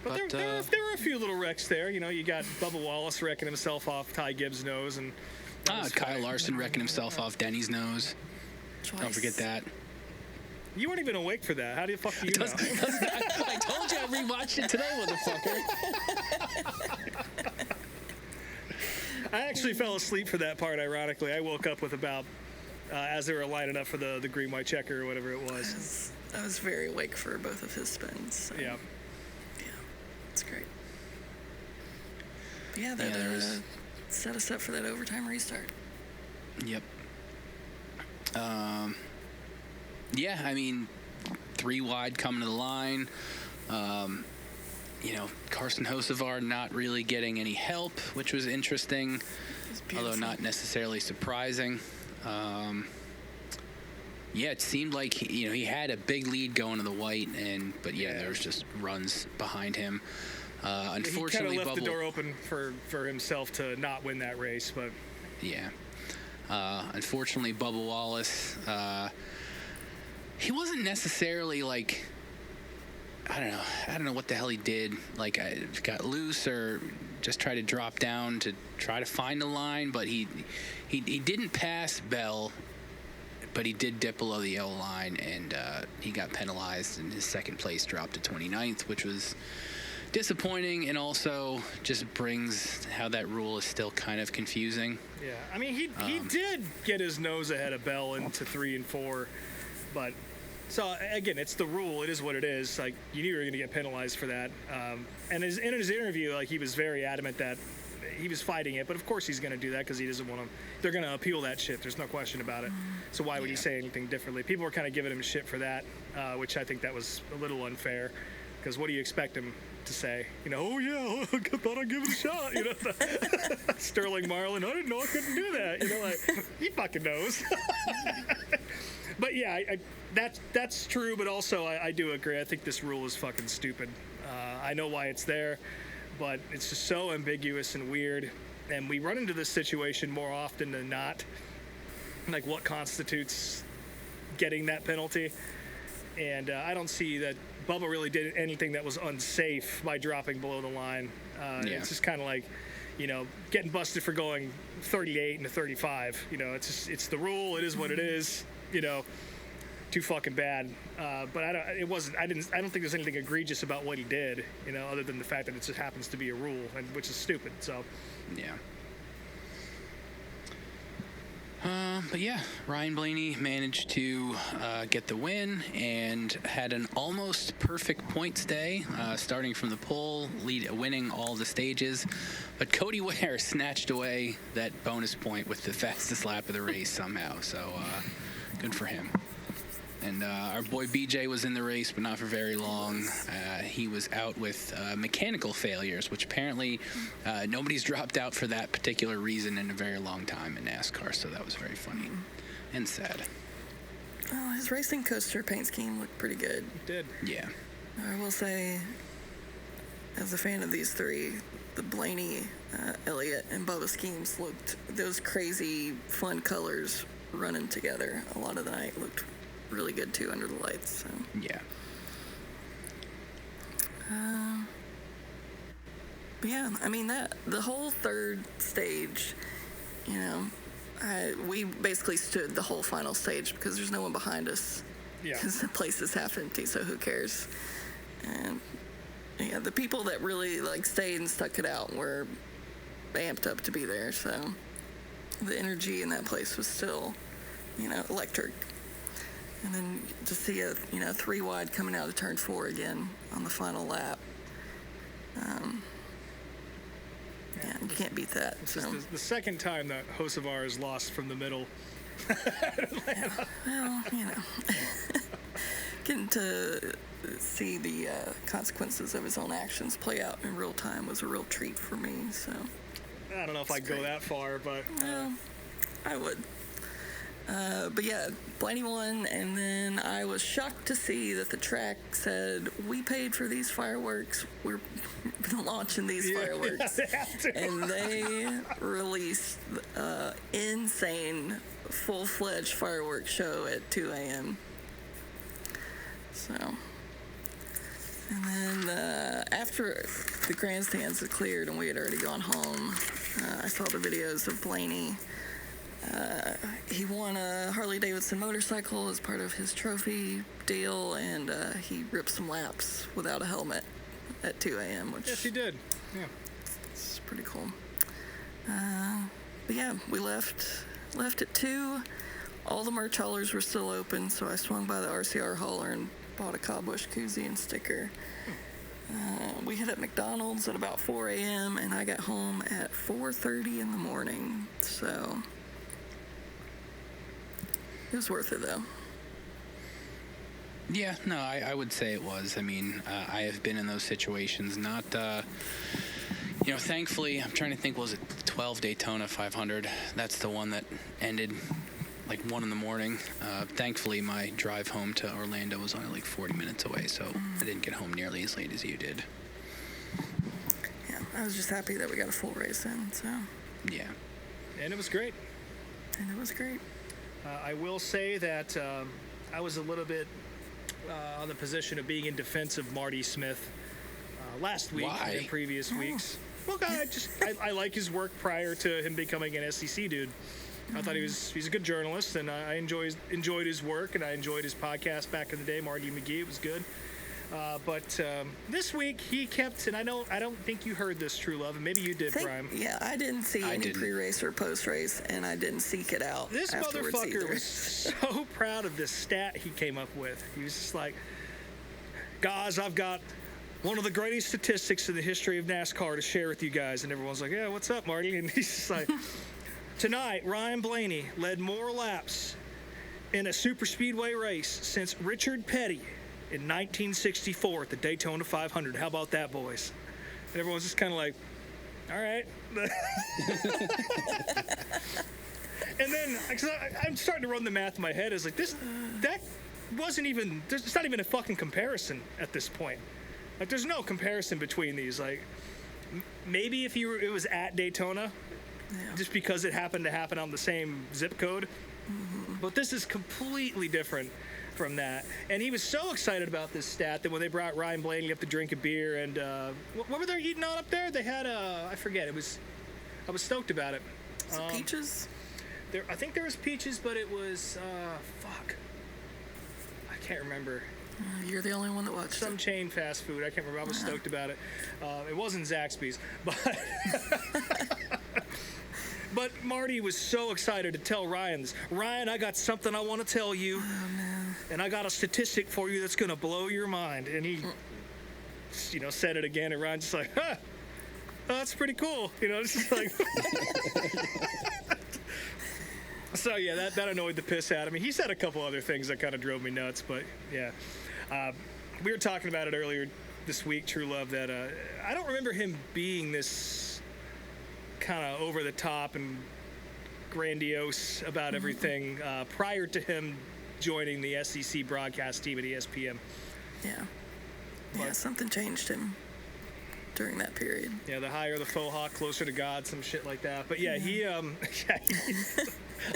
But there were a few little wrecks there. You got Bubba Wallace wrecking himself off Ty Gibbs' nose, and Kyle Larson wrecking himself off Denny's nose. Twice. Don't forget that. You weren't even awake for that. How the fuck do you know? I told you I rewatched it today, motherfucker. I actually fell asleep for that part, ironically. I woke up with about, as they were lining up for the green, white checker or whatever it was. I was very awake for both of his spins. So. Yeah. Yeah, it's great. But yeah, that set us up for that overtime restart. Yep. Yeah, I mean, 3 wide coming to the line. Carson Hocevar not really getting any help, which was interesting, although not necessarily surprising. It seemed like he had a big lead going to the white, but there was just runs behind him. Unfortunately, he kind of left the door open for himself to not win that race, but yeah. Unfortunately, Bubba Wallace, he wasn't necessarily like, I don't know what the hell he did. Like, got loose or just tried to drop down to try to find the line, but he didn't pass Bell, but he did dip below the yellow line, and he got penalized, and his second place dropped to 29th, which was disappointing, and also just brings how that rule is still kind of confusing. Yeah, I mean, he did get his nose ahead of Bell into 3 and 4, but so again, it's the rule. It is what it is. Like, you knew you were going to get penalized for that. And in his interview, like, he was very adamant that he was fighting it, but of course he's going to do that because he doesn't want to. They're going to appeal that shit. There's no question about it. So why would he say anything differently? People were kind of giving him shit for that, which I think that was a little unfair. Because what do you expect him to say? Oh yeah, I thought I'd give it a shot. Sterling Marlin, I didn't know I couldn't do that. He fucking knows. But yeah, that's true. But also, I do agree. I think this rule is fucking stupid. I know why it's there, but it's just so ambiguous and weird. And we run into this situation more often than not. Like, what constitutes getting that penalty? And I don't see that Bubba really did anything that was unsafe by dropping below the line. It's just kind of like, getting busted for going 38 into 35. It's the rule. It is what it is. Too fucking bad. But I don't think there's anything egregious about what he did. Other than the fact that it just happens to be a rule, which is stupid. So. Yeah. But yeah, Ryan Blaney managed to get the win and had an almost perfect points day, starting from the pole, winning all the stages. But Cody Ware snatched away that bonus point with the fastest lap of the race somehow. So good for him. And our boy BJ was in the race, but not for very long. He was out with mechanical failures, which apparently nobody's dropped out for that particular reason in a very long time in NASCAR. So that was very funny and sad. Well, his racing coaster paint scheme looked pretty good. It did. Yeah. I will say, as a fan of these three, the Blaney, Elliott, and Bubba schemes looked, those crazy, fun colors running together a lot of the night looked really good too under the lights. So. Yeah. But yeah, I mean, the whole third stage, you know, we basically stood the whole final stage because there's no one behind us. Yeah. Because the place is half empty, so who cares? And yeah, the people that really like stayed and stuck it out were amped up to be there. So the energy in that place was still, you know, electric. And then to see a 3 wide coming out of turn 4 again on the final lap. Yeah, you can't beat that. It's So. just the second time that Hocevar has lost from the middle. Well, you know, getting to see the consequences of his own actions play out in real time was a real treat for me. So I don't know if I'd go that far, but I would. But yeah, Blaney won, and then I was shocked to see that the track said, "We paid for these fireworks. We're launching these fireworks." they have to. And they released insane full-fledged fireworks show at 2 a.m. So, and then after the grandstands had cleared and we had already gone home, I saw the videos of Blaney. He won a Harley-Davidson motorcycle as part of his trophy deal, and he ripped some laps without a helmet at 2 a.m., which Yes, he did. Yeah. is pretty cool. But yeah, we left at 2. All the merch haulers were still open, so I swung by the RCR hauler and bought a Cobbush koozie and sticker. We hit at McDonald's at about 4 a.m., and I got home at 4:30 in the morning, so it was worth it, though. Yeah, no, I would say it was. I mean, I have been in those situations. Not, thankfully, I'm trying to think, was it 12 Daytona 500? That's the one that ended like 1 in the morning. Thankfully, my drive home to Orlando was only like 40 minutes away, so I didn't get home nearly as late as you did. Yeah, I was just happy that we got a full race in, so. Yeah. And it was great. And it was great. I will say that I was a little bit on the position of being in defense of Marty Smith last week Why? and previous weeks. Well, I like his work prior to him becoming an SEC dude. I thought he's a good journalist, and I enjoyed his work, and I enjoyed his podcast back in the day, Marty McGee. It was good. But this week he kept, and I don't think you heard this, True Love, and maybe you did, Brian. Yeah, I didn't see any pre-race or post-race, and I didn't seek it out. This afterwards motherfucker either. was so proud of this stat he came up with. He was just like, guys, I've got one of the greatest statistics in the history of NASCAR to share with you guys. And everyone's like, yeah, what's up, Marty? And he's just like, tonight, Ryan Blaney led more laps in a super speedway race since Richard Petty in 1964 at the Daytona 500. How about that, boys? And everyone's just kind of like, all right. And then I'm starting to run the math in my head. It's like, that wasn't even, it's not even a fucking comparison at this point. Like, there's no comparison between these. Like, maybe if it was at Daytona, just because it happened to happen on the same zip code. But this is completely different from that. And he was so excited about this stat that when they brought Ryan Blaney up to drink a beer, and what were they eating on up there? They had I forget. I was stoked about it. Was it peaches? I think there was peaches, but it was I can't remember. You're the only one that watched Some it. chain fast food. I can't remember. I was stoked about it. It wasn't Zaxby's, but but Marty was so excited to tell Ryan this. Ryan, I got something I want to tell you, and I got a statistic for you that's gonna blow your mind. And he, said it again, and Ryan's just like, huh, oh, that's pretty cool. It's just like. So yeah, that annoyed the piss out of me. He said a couple other things that kind of drove me nuts, but yeah. We were talking about it earlier this week, True Love, that I don't remember him being this kind of over the top and grandiose about everything prior to him joining the SEC broadcast team at ESPN. Yeah. Yeah, something changed him during that period. Yeah, the higher the faux hawk, closer to God, some shit like that. But yeah,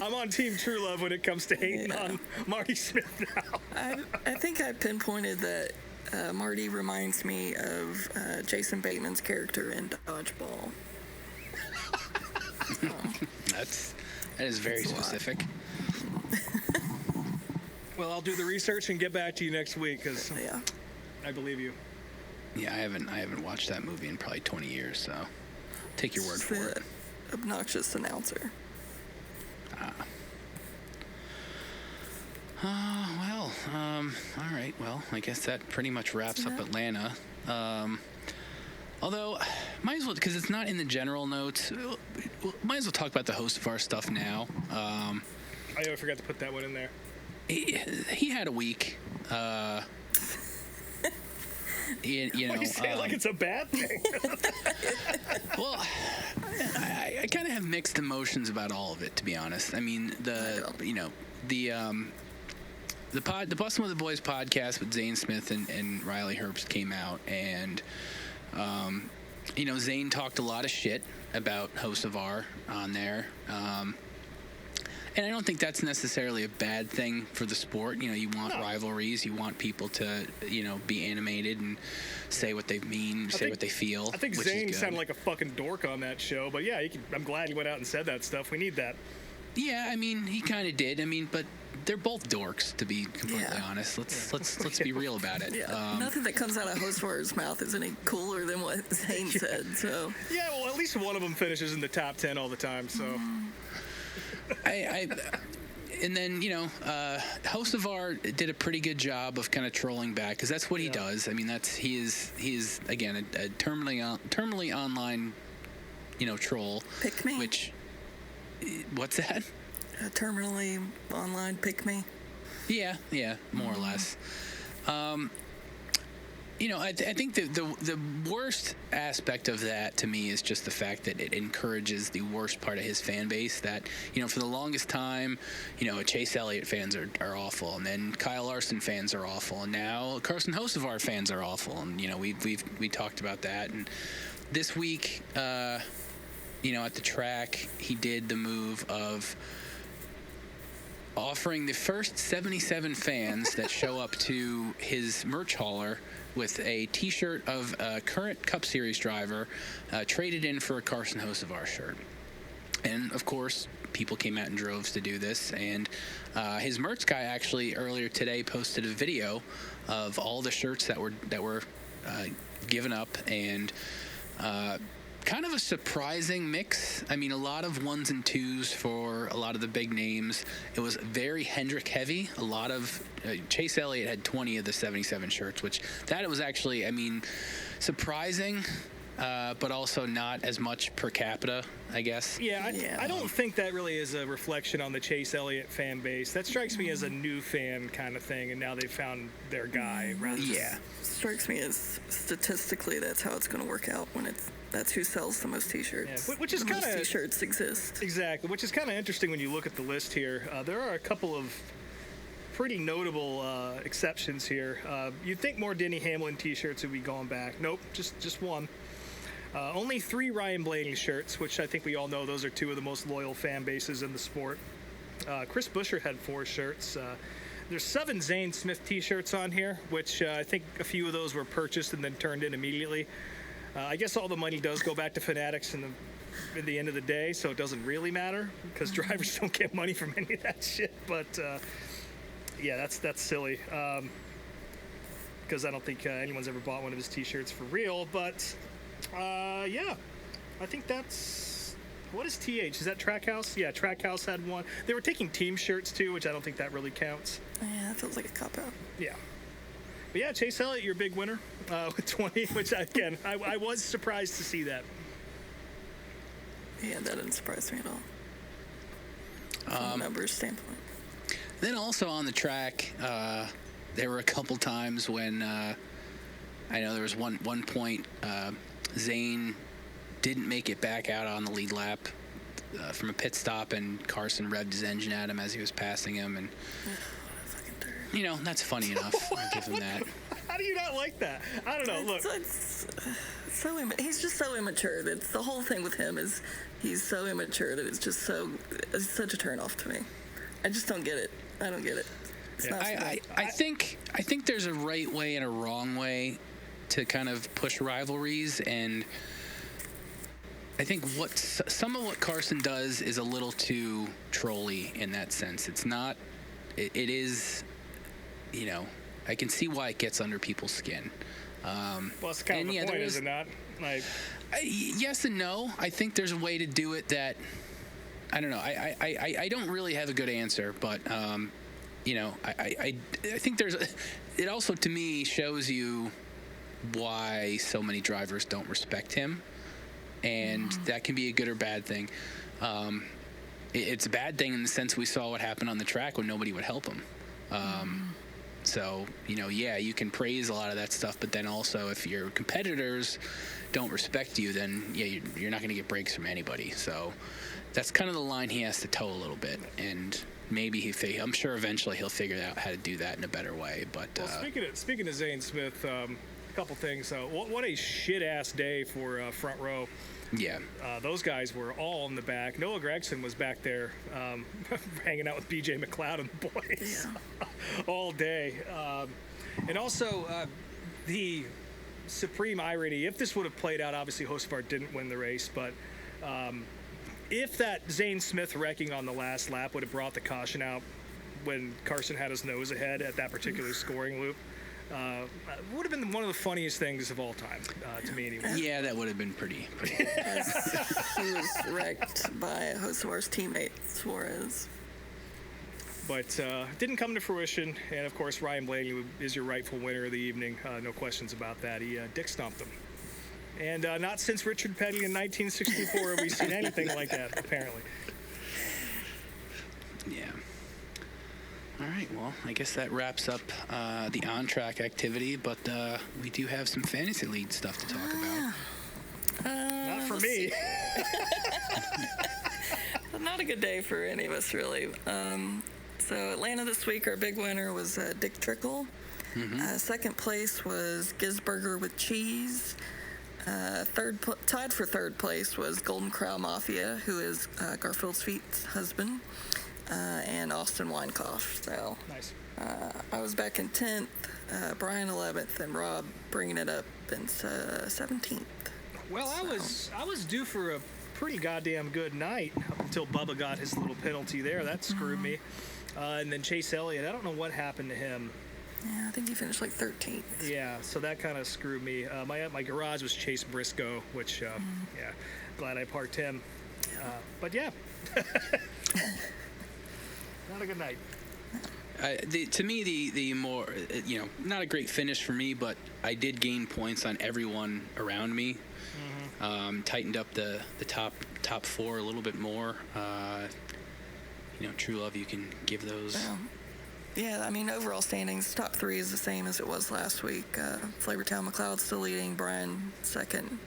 I'm on Team True Love when it comes to hating on Marty Smith now. I think I pinpointed that Marty reminds me of Jason Bateman's character in Dodgeball. That is very specific. Well, I'll do the research and get back to you next week because I believe you. Yeah, I haven't watched that movie in probably 20 years, so take your word for it. Obnoxious announcer. Well, all right. Well, I guess that pretty much wraps up Atlanta. Although, might as well, because it's not in the general notes, might as well talk about the host of our stuff now. I forgot to put that one in there. He had a week. You know, Why you say it like it's a bad thing? Well, I kind of have mixed emotions about all of it, to be honest. I mean, the Bustin' with the Boys podcast with Zane Smith and Riley Herbst came out, and Zane talked a lot of shit about Host of R on there. And I don't think that's necessarily a bad thing for the sport. You know, you want rivalries. You want people to, be animated and say what they mean, say what they feel. I think Zane sounded like a fucking dork on that show. But yeah, I'm glad he went out and said that stuff. We need that. Yeah, I mean, he kind of did. I mean, but they're both dorks, to be completely honest. Let's be real about it. Yeah, nothing that comes out of Host of R's mouth is any cooler than what Zane said. So yeah, well, at least one of them finishes in the top 10 all the time. So. And then, Host of R did a pretty good job of kind of trolling back, because that's what he does. I mean, he is again a terminally online, troll. Pick me. What's that? A terminally online pick me. Yeah, more or less. I think the worst aspect of that to me is just the fact that it encourages the worst part of his fan base. That, for the longest time, Chase Elliott fans are awful, and then Kyle Larson fans are awful, and now Carson Hocevar fans are awful, and we talked about that. And this week, at the track, he did the move of offering the first 77 fans that show up to his merch hauler with a T-shirt of a current Cup Series driver traded in for a Carson Hocevar shirt. And, of course, people came out in droves to do this. And his merch guy actually earlier today posted a video of all the shirts that were given up, and kind of a surprising mix. I mean, a lot of 1s and 2s for a lot of the big names. It was very Hendrick heavy. A lot of Chase Elliott had 20 of the 77 shirts, which that was actually, surprising, but also not as much per capita, I guess. Yeah, I don't think that really is a reflection on the Chase Elliott fan base. That strikes me as a new fan kind of thing, and now they've found their guy. Strikes me as statistically that's how it's going to work out when that's who sells the most T-shirts. Yeah, which is kind of T-shirts exist. Exactly, which is kind of interesting when you look at the list here. There are a couple of pretty notable exceptions here. You'd think more Denny Hamlin T-shirts would be going back. Nope, just one. Only 3 Ryan Blaney shirts, which I think we all know those are 2 of the most loyal fan bases in the sport. Chris Buescher had 4 shirts. There's 7 Zane Smith T-shirts on here, which I think a few of those were purchased and then turned in immediately. I guess all the money does go back to Fanatics at the end of the day, so it doesn't really matter because drivers don't get money from any of that shit. But that's silly because I don't think anyone's ever bought one of his T-shirts for real. But I think that's what is TH? Is that Trackhouse? Yeah, Trackhouse had one. They were taking team shirts too, which I don't think that really counts. Yeah, that feels like a cop-out. Yeah. But yeah, Chase Elliott, your big winner with 20, which I was surprised to see that. Yeah, that didn't surprise me at from a numbers standpoint. Then also on the track, there were a couple times when I know there was one point Zane didn't make it back out on the lead lap from a pit stop, and Carson revved his engine at him as he was passing him, and that's funny enough. I'll give him that. How do you not like that? I don't know. Look, He's just so immature. That's the whole thing with him is he's so immature that it's such a turnoff to me. I just don't get it. I don't get it. It's not I think there's a right way and a wrong way to kind of push rivalries, and I think some of what Carson does is a little too trolly in that sense. It's not. It is. I can see why it gets under people's skin. Well, it's kind of the point, is it not? Yes and no. I think there's a way to do it that, I don't know. I don't really have a good answer, but I think it also to me shows you why so many drivers don't respect him, and that can be a good or bad thing. It's a bad thing in the sense we saw what happened on the track when nobody would help him. So, you can praise a lot of that stuff, but then also if your competitors don't respect you, then, you're not going to get breaks from anybody. So that's kind of the line he has to toe a little bit, and maybe I'm sure eventually he'll figure out how to do that in a better way. But speaking of Zane Smith, a couple things. What a shit-ass day for Front Row. Yeah. Those guys were all in the back. Noah Gregson was back there hanging out with BJ McLeod and the boys all day. And also, the supreme irony, if this would have played out, obviously Hosford didn't win the race, but if that Zane Smith wrecking on the last lap would have brought the caution out when Carson had his nose ahead at that particular scoring loop, would have been one of the funniest things of all time, to me anyway. Yeah, that would have been pretty He was wrecked by Hosford's teammate, Suarez. But didn't come to fruition, and of course Ryan Blaney is your rightful winner of the evening. No questions about that. He dick stomped him. And not since Richard Petty in 1964 have we seen anything like that, apparently. Yeah. All right, well, I guess that wraps up the on-track activity, but we do have some fantasy league stuff to talk about. Not for me. Not a good day for any of us, really. So Atlanta this week, our big winner was Dick Trickle. Second place was Gisberger with cheese. Tied for third place was Golden Crow Mafia, who is Garfield Sweet's husband. And Austin Weinkoff. So nice. I was back in 10th, Brian 11th, and Rob bringing it up in 17th. Well, I was due for a pretty goddamn good night up until Bubba got his little penalty there. That screwed me. And then Chase Elliott, I don't know what happened to him. Yeah, I think he finished like 13th. Yeah, so that kind of screwed me. My garage was Chase Briscoe, which, glad I parked him. But yeah. Not a good night. To me, the more, not a great finish for me, but I did gain points on everyone around me. Tightened up the top four a little bit more. True Love, you can give those. Yeah, I mean, overall standings, top three is the same as it was last week. Flavortown McLeod still leading, Brian second,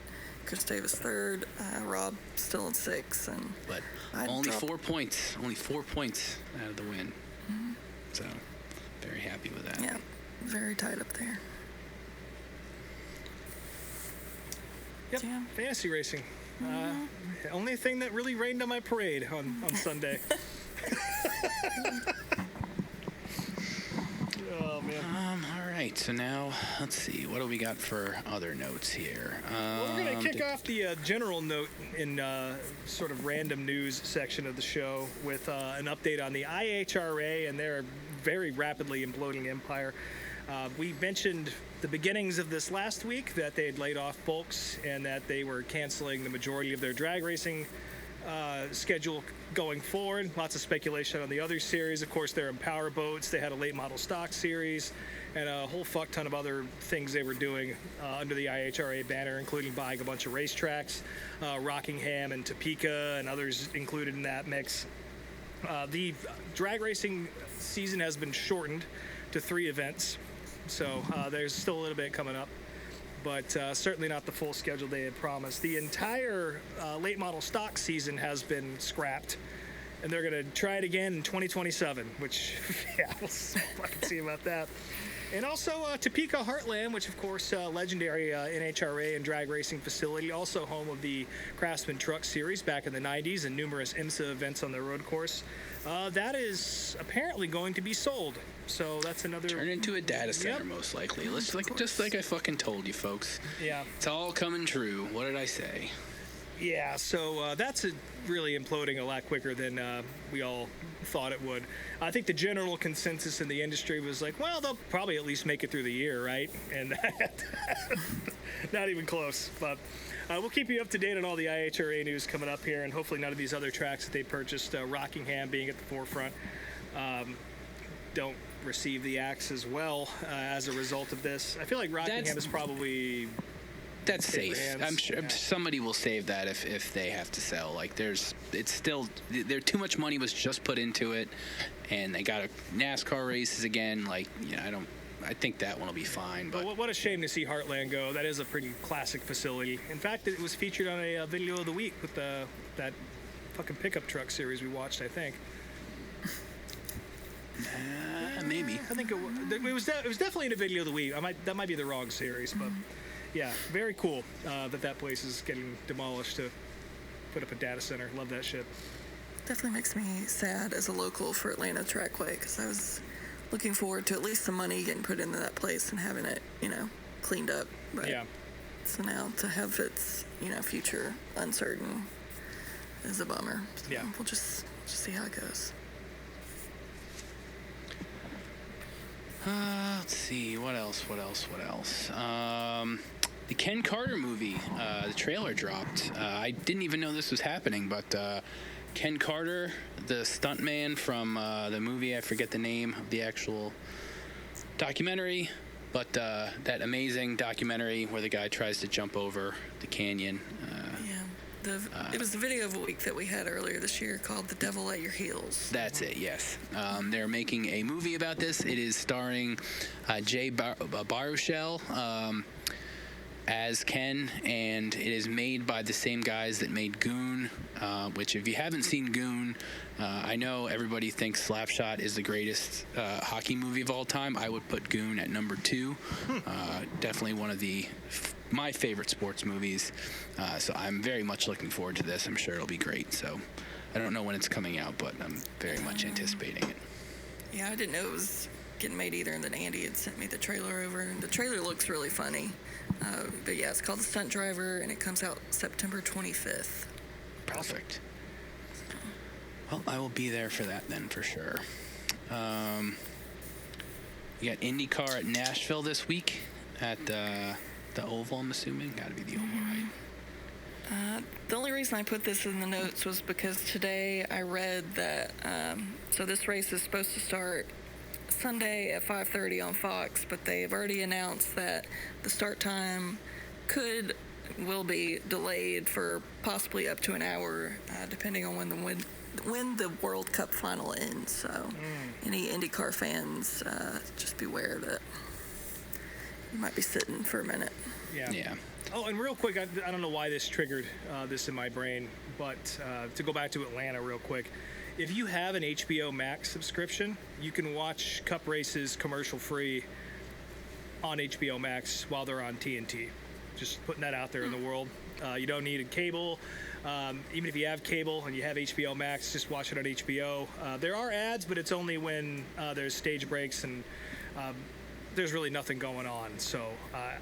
Chris Davis third, Rob still in sixth, and but only 4 points. Only 4 points out of the win. So very happy with that. Yeah, very tight up there. Yep, yeah. Fantasy racing. Only thing that really rained on my parade on Sunday. Oh man. All right, so now let's see, what do we got for other notes here? Well, we're gonna kick off the general note in sort of random news section of the show with an update on the IHRA and their very rapidly imploding empire. We mentioned the beginnings of this last week that they had laid off folks and that they were canceling the majority of their drag racing schedule going forward. Lots of speculation on the other series. Of course, they're in power boats. They had a late model stock series and a whole fuck ton of other things they were doing under the IHRA banner, including buying a bunch of racetracks, Rockingham and Topeka and others included in that mix. The drag racing season has been shortened to 3 events, so there's still a little bit coming up, but certainly not the full schedule they had promised. The entire late model stock season has been scrapped, and they're going to try it again in 2027, which, yeah, we'll fucking see about that. And also Topeka Heartland, which of course legendary NHRA and drag racing facility, also home of the Craftsman Truck Series back in the 90s and numerous IMSA events on the road course. That is apparently going to be sold. So that's another... Turn into a data center, most likely. Just like I fucking told you, folks. Yeah. It's all coming true. What did I say? Yeah, so that's really imploding a lot quicker than we all thought it would. I think the general consensus in the industry was like, well, they'll probably at least make it through the year, right? And not even close. But we'll keep you up to date on all the IHRA news coming up here, and hopefully none of these other tracks that they purchased, Rockingham being at the forefront, don't receive the axe as well as a result of this. I feel like Rockingham is probably... That's safe. I'm sure somebody will save that if they have to sell. Like it's still too much money was just put into it, and they got NASCAR races again. Like, you know, I think that one will be fine. But what a shame to see Heartland go. That is a pretty classic facility. In fact, it was featured on a video of the week with that fucking pickup truck series we watched, I think. Maybe. I think it was definitely in a video of the week. That might be the wrong series, but. Yeah, very cool that place is getting demolished to put up a data center. Love that shit. Definitely makes me sad as a local for Atlanta Trackway, because I was looking forward to at least some money getting put into that place and having it, cleaned up. But yeah. So now to have its, future uncertain is a bummer. So yeah. We'll just see how it goes. Let's see, what else? The Ken Carter movie, the trailer dropped. I didn't even know this was happening, but Ken Carter, the stuntman from the movie, I forget the name of the actual documentary, but that amazing documentary where the guy tries to jump over the canyon. It was the video of a week that we had earlier this year called The Devil at Your Heels. That's it, yes. They're making a movie about this. It is starring Jay Baruchel as Ken, and it is made by the same guys that made Goon, which if you haven't seen Goon, I know everybody thinks Slapshot is the greatest hockey movie of all time. I would put Goon at number 2. Definitely one of my favorite sports movies. So I'm very much looking forward to this. I'm sure it'll be great. So I don't know when it's coming out, but I'm very much anticipating it. Yeah, I didn't know it was getting made either, and then Andy had sent me the trailer over, and the trailer looks really funny. But yeah, it's called The Stunt Driver, and it comes out September 25th. Perfect. Well, I will be there for that then, for sure. You got IndyCar at Nashville this week at the Oval, I'm assuming. Got to be the Oval, right? The only reason I put this in the notes was because today I read that, so this race is supposed to start Sunday at 5:30 on Fox, but they've already announced that the start time will be delayed for possibly up to an hour, depending on when the World Cup final ends. So any IndyCar fans, just beware that you might be sitting for a minute. Yeah. Oh, and real quick, I don't know why this triggered this in my brain, but to go back to Atlanta real quick, if you have an HBO Max subscription, you can watch Cup races commercial-free on HBO Max while they're on TNT. Just putting that out there in the world. You don't need a cable. Even if you have cable and you have HBO Max, just watch it on HBO. There are ads, but it's only when there's stage breaks and there's really nothing going on. So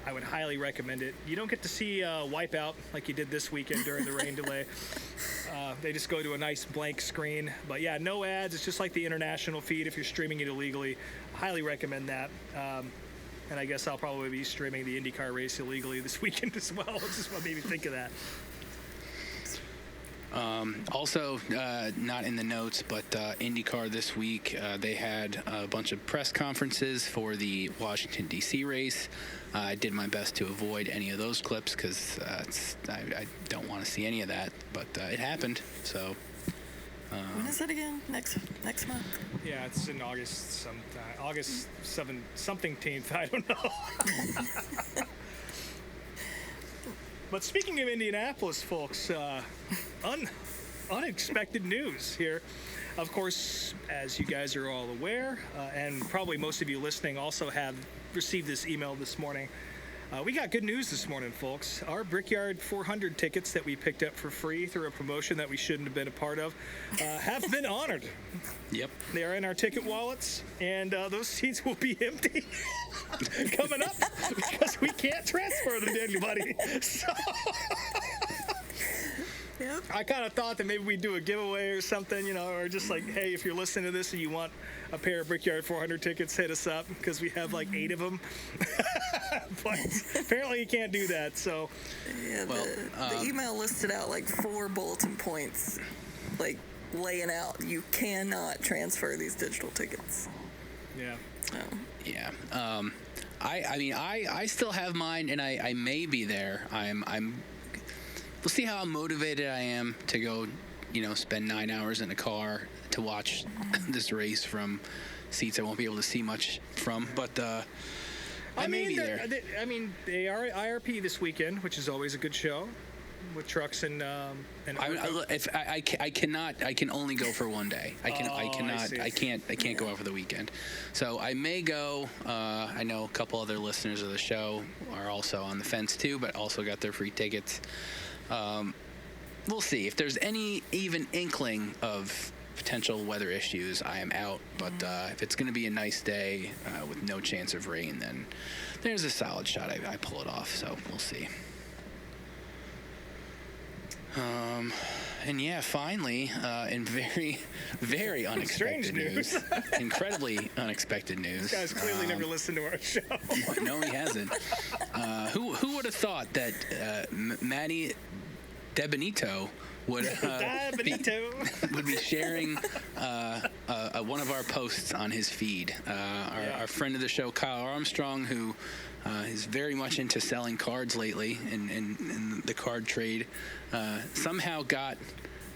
I would highly recommend it. You don't get to see Wipeout like you did this weekend during the rain delay. They just go to a nice blank screen. But yeah, no ads. It's just like the international feed if you're streaming it illegally. Highly recommend that. And I guess I'll probably be streaming the IndyCar race illegally this weekend as well. It's just what made me think of that. Also, not in the notes, but IndyCar this week, they had a bunch of press conferences for the Washington, D.C. race. I did my best to avoid any of those clips because I don't want to see any of that, but it happened. So When is it again? Next month? Yeah, it's in August sometime. August 17th. I don't know. But speaking of Indianapolis, folks, unexpected news here. Of course, as you guys are all aware, and probably most of you listening also have received this email this morning, we got good news this morning, folks. Our Brickyard 400 tickets that we picked up for free through a promotion that we shouldn't have been a part of have been honored. Yep. They are in our ticket wallets, and those seats will be empty coming up because we can't transfer them to anybody. So Yep. I kind of thought that maybe we'd do a giveaway or something, you know, or just like, hey, if you're listening to this and you want a pair of Brickyard 400 tickets, hit us up because we have like 8 of them. But apparently you can't do that, so. Yeah, the email listed out like 4 bulletin points, like laying out you cannot transfer these digital tickets. Yeah. So. Yeah. I mean, I still have mine, and I may be there. We'll see how motivated I am to go, you know, spend 9 hours in a car to watch this race from seats I won't be able to see much from. But I may be there. They are at IRP this weekend, which is always a good show with trucks and. I can only go for one day. I can't go out for the weekend. So I may go. I know a couple other listeners of the show are also on the fence too, but also got their free tickets. We'll see if there's any even inkling of potential weather issues. I am out, but if it's going to be a nice day with no chance of rain, then there's a solid shot I pull it off. So we'll see. And yeah, finally, in very, very unexpected news, incredibly unexpected news. This guy's clearly never listened to our show. No, he hasn't. Who would have thought that Maddie DeBenito would be sharing one of our posts on his feed. Our friend of the show, Kyle Armstrong, who is very much into selling cards lately in the card trade, somehow got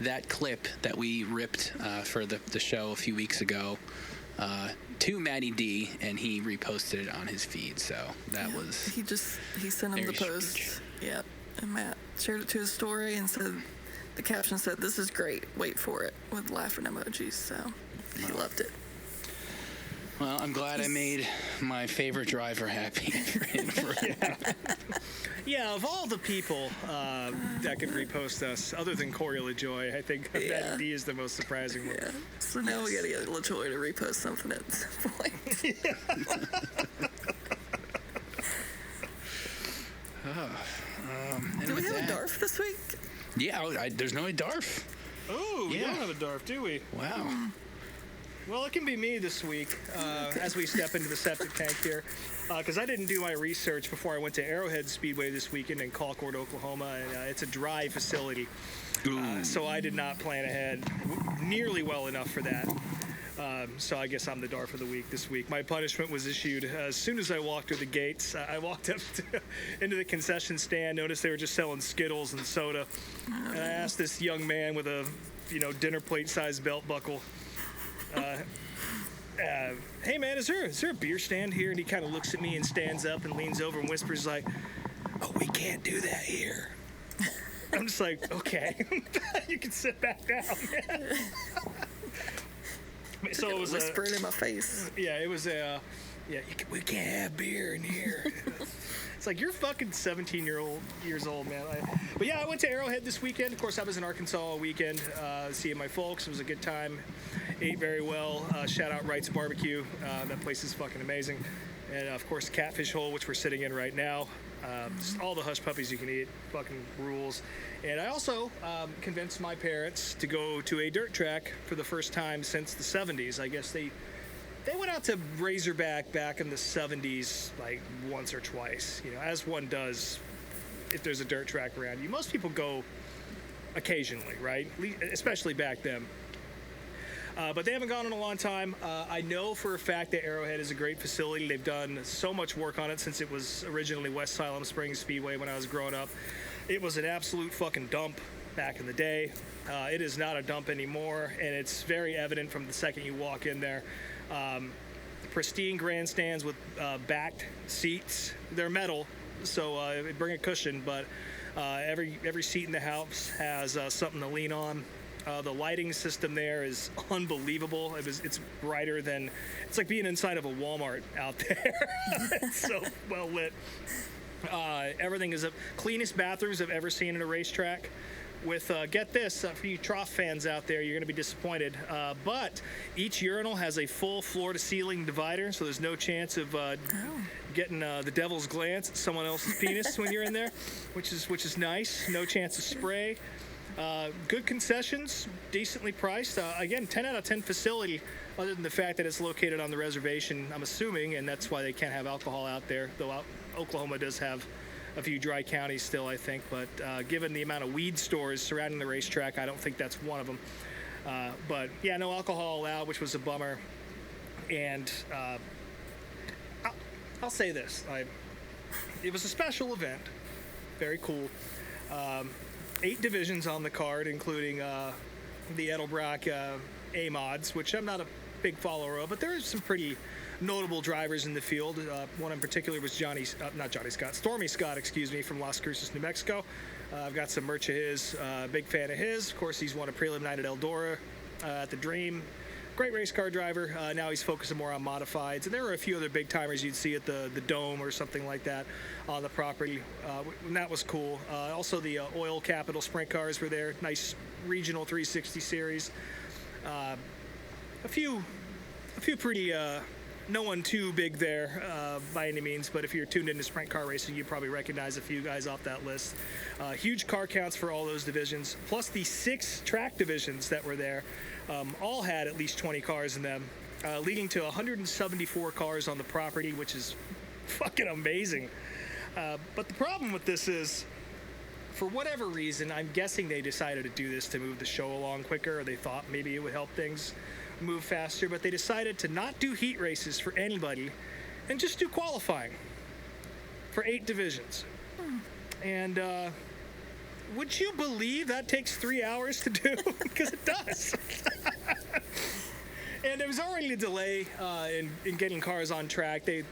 that clip that we ripped for the show a few weeks ago to Matty D, and he reposted it on his feed. So that was he sent him the post. Strange. Yep, and Matt shared it to his story and said the caption said, "This is great. Wait for it," with laughing emojis. So he loved it. Well, I'm glad I made my favorite driver happy. Yeah, of all the people that could repost us, other than Corey LaJoy, I think Matt D is the most surprising one. Yeah. So now we got to get LaJoy to repost something at some point. Do we have a DARF this week? Yeah, there's no DARF. Oh, we don't have a DARF, do we? Wow. Well, it can be me this week as we step into the septic tank here, because I didn't do my research before I went to Arrowhead Speedway this weekend in Colcord, Oklahoma, and it's a dry facility, so I did not plan ahead nearly well enough for that. So I guess I'm the DARF of the week this week. My punishment was issued as soon as I walked through the gates. I walked up into the concession stand, noticed they were just selling Skittles and soda, and I asked this young man with a dinner plate sized belt buckle, hey man, is there a beer stand here? And he kind of looks at me and stands up and leans over and whispers like, "Oh, we can't do that here." I'm just like, okay, you can sit back down, man. So it was whispering in my face. Yeah, it was we can't have beer in here. It's like, you're fucking 17 years old, man. But yeah, I went to Arrowhead this weekend. Of course, I was in Arkansas all weekend, seeing my folks. It was a good time. Ate very well. Shout out Wright's Barbecue. That place is fucking amazing. And of course, Catfish Hole, which we're sitting in right now. Just all the hush puppies you can eat. Fucking rules. And I also convinced my parents to go to a dirt track for the first time since the 70s. I guess they went out to Razorback back in the 70s like once or twice, as one does if there's a dirt track around you. Most people go occasionally, right? Especially back then. But they haven't gone in a long time. I know for a fact that Arrowhead is a great facility. They've done so much work on it since it was originally West Siloam Springs Speedway when I was growing up. It was an absolute fucking dump back in the day. It is not a dump anymore, and it's very evident from the second you walk in there. Pristine grandstands with backed seats. They're metal, so it bring a cushion, but every seat in the house has something to lean on. The lighting system there is unbelievable. It's brighter than, it's like being inside of a Walmart out there. It's so well lit. Everything is the cleanest bathrooms I've ever seen in a racetrack. With, get this, for you trough fans out there, you're going to be disappointed. But each urinal has a full floor-to-ceiling divider, so there's no chance of getting the devil's glance at someone else's penis when you're in there, which is nice. No chance of spray. Good concessions, decently priced. Again, 10 out of 10 facility, other than the fact that it's located on the reservation, I'm assuming, and that's why they can't have alcohol out there, though Oklahoma does have a few dry counties still, I think. But given the amount of weed stores surrounding the racetrack, I don't think that's one of them. But, yeah, no alcohol allowed, which was a bummer. And I'll say this. It was a special event. Very cool. 8 divisions on the card, including the Edelbrock A-Mods, which I'm not a big follower of, but there are some pretty notable drivers in the field. One in particular was Stormy Scott, from Las Cruces, New Mexico. I've got some merch of his, big fan of his. Of course, he's won a prelim night at Eldora at the Dream. Great race car driver. Now he's focusing more on modifieds. And there were a few other big timers you'd see at the Dome or something like that on the property. And that was cool. Also, the Oil Capital Sprint cars were there. Nice regional 360 series. A few pretty, no one too big there by any means, but if you're tuned into sprint car racing, you probably recognize a few guys off that list. Huge car counts for all those divisions, plus the 6 track divisions that were there. All had at least 20 cars in them, leading to 174 cars on the property, which is fucking amazing. But the problem with this is, for whatever reason, I'm guessing they decided to do this to move the show along quicker, or they thought maybe it would help things move faster, but they decided to not do heat races for anybody and just do qualifying for 8 divisions. And would you believe that takes 3 hours to do? Because it does. And there was already a delay in getting cars on track. They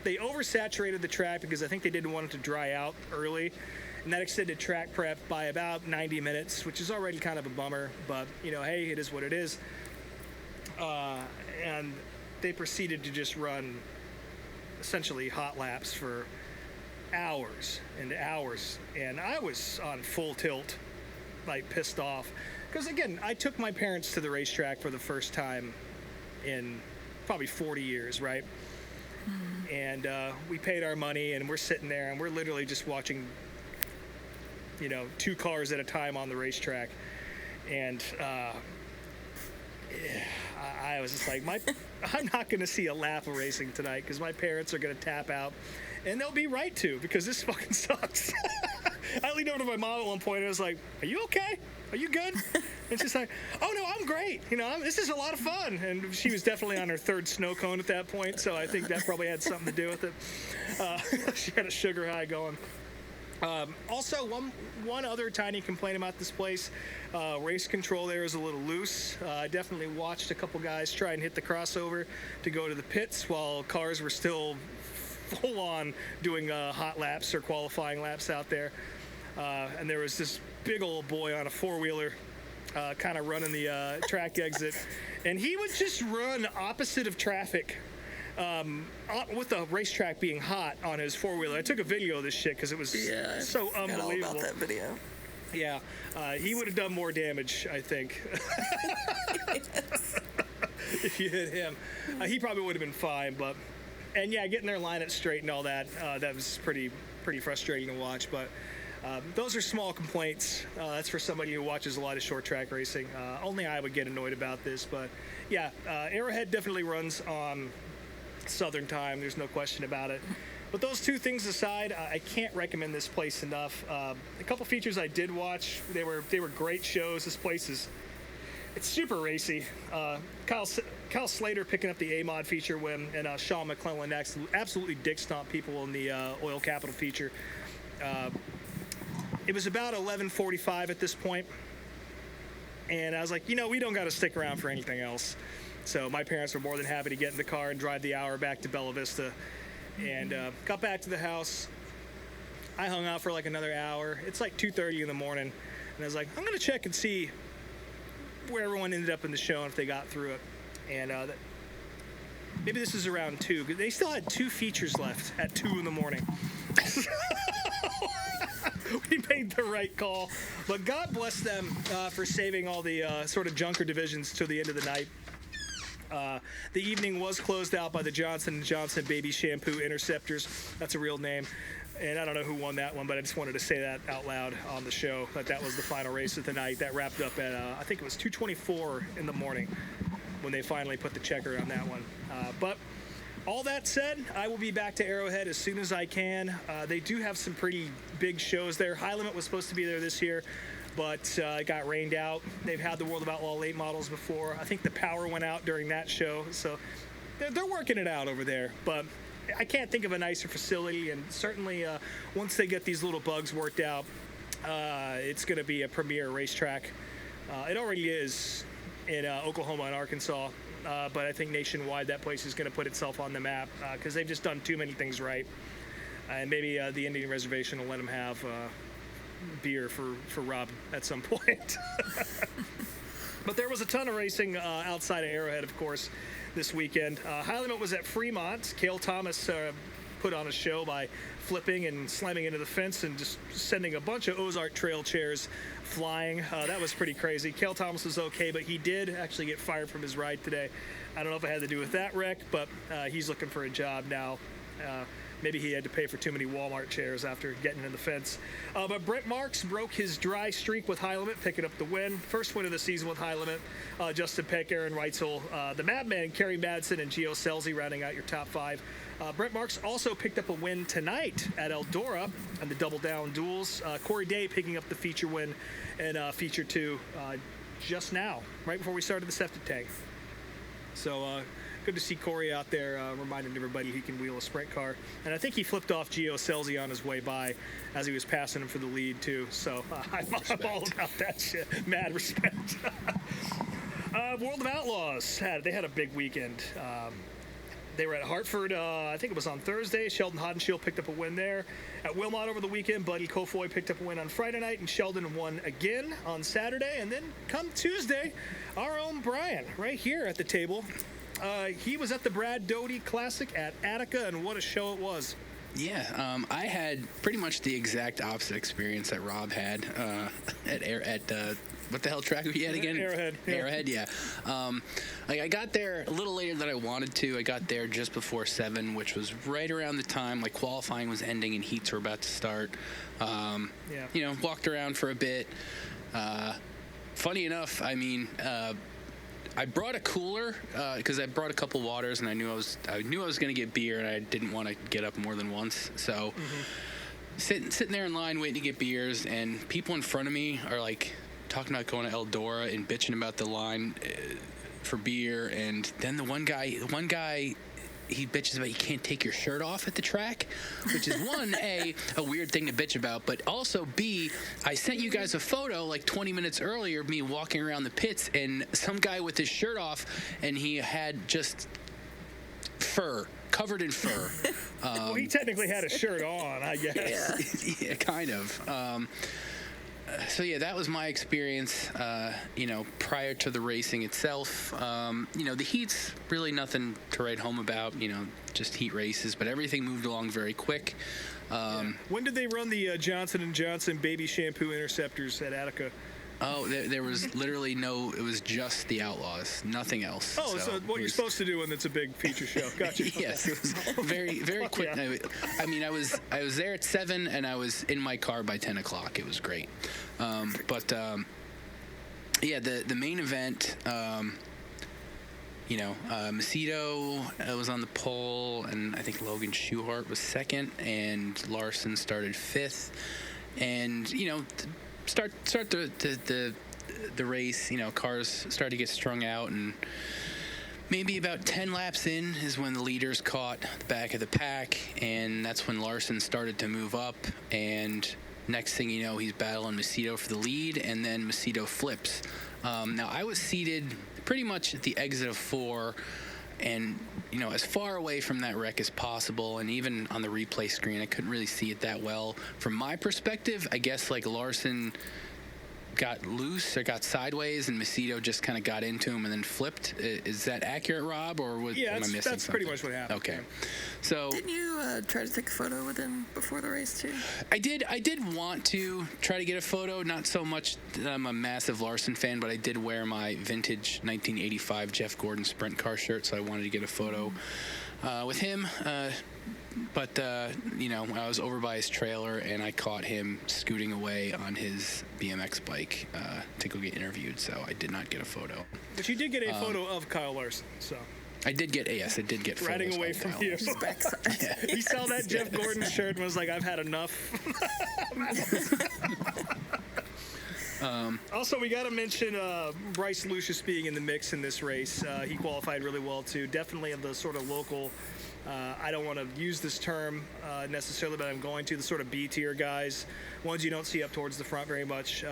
oversaturated the track because I think they didn't want it to dry out early. And that extended track prep by about 90 minutes, which is already kind of a bummer. But, hey, it is what it is. And they proceeded to just run essentially hot laps for hours and hours. And I was on full tilt, like pissed off. Because, again, I took my parents to the racetrack for the first time in probably 40 years, right? And we paid our money, and we're sitting there, and we're literally just watching 2 cars at a time on the racetrack. And I was just like, I'm not going to see a lap of racing tonight because my parents are going to tap out, and they'll be right to, because this fucking sucks. I leaned over to my mom at one point and I was like, "Are you okay? Are you good?" And she's like, "Oh no, I'm great. This is a lot of fun." And she was definitely on her 3rd snow cone at that point, so I think that probably had something to do with it. She had a sugar high going. Also, one other tiny complaint about this place, race control there is a little loose. I definitely watched a couple guys try and hit the crossover to go to the pits while cars were still full on doing hot laps or qualifying laps out there. And there was this big old boy on a 4-wheeler kind of running the track exit, and he would just run opposite of traffic. With the racetrack being hot on his 4-wheeler. I took a video of this shit because it was so unbelievable. I all about that video. Yeah, he would have done more damage, I think, if you hit him. He probably would have been fine, and getting their line straight and all that, that was pretty frustrating to watch. But those are small complaints. That's for somebody who watches a lot of short track racing. Only I would get annoyed about this, but yeah, Arrowhead definitely runs on Southern time, there's no question about it. But those 2 things aside, I can't recommend this place enough. A couple features I did watch, they were great shows. This place it's super racy. Kyle Slater picking up the A-Mod feature win, and Sean McClellan absolutely dick stomped people in the Oil Capital feature. it was about 11:45 at this point, and I was like, we don't got to stick around for anything else. So my parents were more than happy to get in the car and drive the hour back to Bella Vista, and got back to the house. I hung out for like another hour. It's like 2:30 in the morning, and I was like, I'm gonna check and see where everyone ended up in the show and if they got through it. And maybe this is around 2, because they still had 2 features left at 2 in the morning. We made the right call, but God bless them for saving all the sort of junker divisions to the end of the night. The evening was closed out by the Johnson & Johnson Baby Shampoo Interceptors. That's a real name. And I don't know who won that one, but I just wanted to say that out loud on the show, that was the final race of the night. That wrapped up at, I think it was 2:24 in the morning when they finally put the checker on that one. But all that said, I will be back to Arrowhead as soon as I can. They do have some pretty big shows there. High Limit was supposed to be there this year, but it got rained out. They've had the World of Outlaw late models before. I think the power went out during that show, so they're working it out over there. But I can't think of a nicer facility, and certainly once they get these little bugs worked out, it's going to be a premier racetrack. It already is in Oklahoma and Arkansas, but I think nationwide that place is going to put itself on the map because they've just done too many things right. And maybe the Indian Reservation will let them have beer for Rob at some point. But there was a ton of racing outside of Arrowhead, of course, this weekend. High Limit was at Fremont. Cale Thomas put on a show by flipping and slamming into the fence and just sending a bunch of Ozark Trail chairs flying. That was pretty crazy. Cale Thomas was okay, but he did actually get fired from his ride today. I don't know if it had to do with that wreck, but he's looking for a job now. Maybe he had to pay for too many Walmart chairs after getting in the fence. But Brent Marks broke his dry streak with High Limit, picking up the win. First win of the season with High Limit. Justin Peck, Aaron Reitzel, the Madman, Kerry Madsen, and Gio Selzy rounding out your top 5. Brent Marks also picked up a win tonight at Eldora and the Double Down Duels. Corey Day picking up the feature win in Feature 2 just now, right before we started the septic tank. So good to see Corey out there reminding everybody he can wheel a sprint car. And I think he flipped off Gio Selzy on his way by as he was passing him for the lead, too. So I'm all about that shit. Mad respect. World of Outlaws, they had a big weekend. They were at Hartford, I think it was on Thursday. Sheldon Hodenshield picked up a win there. At Wilmot over the weekend, Buddy Kofoy picked up a win on Friday night, and Sheldon won again on Saturday. And then come Tuesday, our own Brian, right here at the table, he was at the Brad Doty Classic at Attica, and what a show it was. Yeah, I had pretty much the exact opposite experience that Rob had at what the hell track were you at again? Arrowhead. Yeah. Arrowhead, yeah. I got there a little later than I wanted to. I got there just before 7, which was right around the time qualifying was ending and heats were about to start. Walked around for a bit. Funny enough, I brought a cooler because I brought a couple waters, and I knew I was going to get beer, and I didn't want to get up more than once. So sitting there in line waiting to get beers, and people in front of me are talking about going to Eldora and bitching about the line for beer, and then the one guy he bitches about you can't take your shirt off at the track, which is a weird thing to bitch about, but also B, I sent you guys a photo 20 minutes earlier of me walking around the pits and some guy with his shirt off, and he had just fur, covered in fur. Well, he technically had a shirt on, I guess. Yeah, kind of. So yeah, that was my experience, prior to the racing itself. The heat's really nothing to write home about, just heat races, but everything moved along very quick. When did they run the Johnson & Johnson Baby Shampoo Interceptors at Attica? Oh, there was literally it was just the Outlaws, nothing else. Oh, so what you're supposed to do when it's a big feature show. Gotcha. Yes, it was very, very quick. Yeah. I was there at 7, and I was in my car by 10 o'clock. It was great. The main event, Macedo was on the pole, and I think Logan Schuhart was second, and Larson started 5th. And, start the race, cars started to get strung out, and maybe about 10 laps in is when the leaders caught the back of the pack, and that's when Larson started to move up, and Next thing you know, he's battling Macedo for the lead, and then Macedo flips. Now, I was seated pretty much at the exit of 4, and, you know, as far away from that wreck as possible, and even on the replay screen, I couldn't really see it that well. From my perspective, I guess, like, Larson got loose or got sideways, and Macedo just kind of got into him and then flipped. Is that accurate, Rob, or am I missing something? That's pretty much what happened. Okay. Yeah. So Didn't you try to take a photo with him before the race too? I did want to try to get a photo. Not so much that I'm a massive Larson fan, but I did wear my vintage 1985 Jeff Gordon sprint car shirt, so I wanted to get a photo with him. But, you know, I was over by his trailer, and I caught him scooting away on his BMX bike to go get interviewed, so I did not get a photo. But you did get a photo of Kyle Larson, so. I did get riding photos away of from Kyle. you. He saw that Jeff Gordon shirt and was like, I've had enough. Also, we got to mention Bryce Lucius being in the mix in this race. He qualified really well, too. Definitely of the sort of local, I don't want to use this term necessarily, but I'm going to, the sort of B-tier guys, ones you don't see up towards the front very much.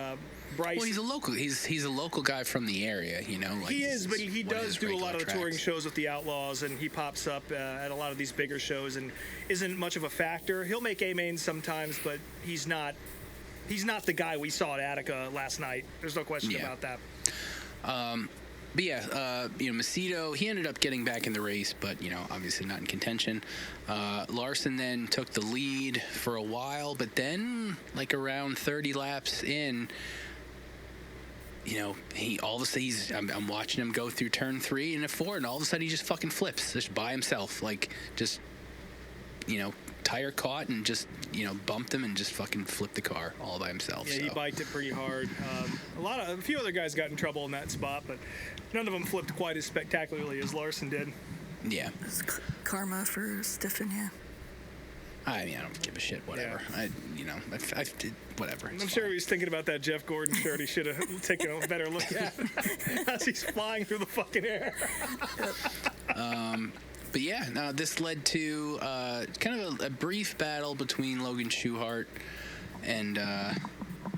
Bryce. Well, he's a local. He's a local guy from the area, you know. Like, he is, but he does do a lot of the touring shows with the Outlaws, and he pops up at a lot of these bigger shows and isn't much of a factor. He'll make A-mains sometimes, but he's not the guy we saw at Attica last night. There's no question about that. But yeah, you know, Macedo, he ended up getting back in the race, but, you know, obviously not in contention. Larson then took the lead for a while, but then, like, around 30 laps in, you know, he all of a sudden I'm watching him go through turn 3 and 4, and all of a sudden he just fucking flips, just by himself, like, just, you know, tire caught and just, you know, bumped him and just fucking flipped the car all by himself. Yeah, so. He biked it pretty hard. A few other guys got in trouble in that spot, but none of them flipped quite as spectacularly as Larson did. Yeah. It's karma for stiffing you. I mean, I don't give a shit. Whatever. Yeah. I did whatever. I'm sure he was thinking about that Jeff Gordon shirt. He should have taken a better look at as he's flying through the fucking air. But yeah, now this led to kind of a brief battle between Logan Schuchart and I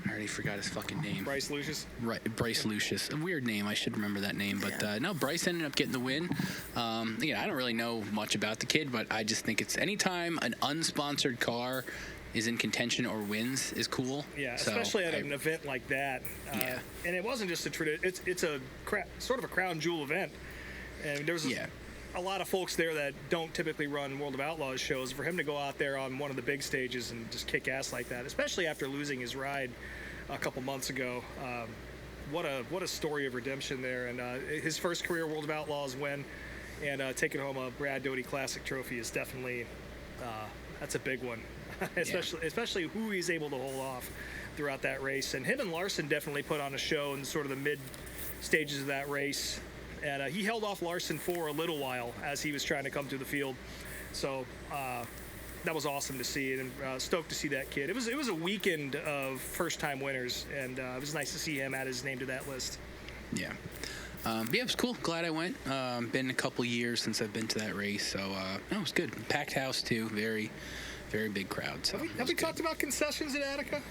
already forgot his fucking name. Bryce Lucius. Right, Bryce Lucius. A weird name. I should remember that name. But no, Bryce ended up getting the win. Again, I don't really know much about the kid, but I just think it's anytime an unsponsored car is in contention or wins is cool. Yeah, especially at an event like that. Yeah. And it wasn't just a tradition. It's a sort of a crown jewel event. And there's a lot of folks there that don't typically run World of Outlaws shows. For him to go out there on one of the big stages and just kick ass like that, especially after losing his ride a couple months ago, what a story of redemption there. And his first career World of Outlaws win and taking home a Brad Doty Classic trophy is definitely that's a big one, especially who he's able to hold off throughout that race. And him and Larson definitely put on a show in sort of the mid stages of that race. And he held off Larson for a little while as he was trying to come to the field. So that was awesome to see, and stoked to see that kid. It was a weekend of first-time winners, and it was nice to see him add his name to that list. Yeah. It was cool. Glad I went. Been a couple years since I've been to that race, so no, it was good. Packed house, too. Very, very big crowd. So have we talked about concessions at Attica?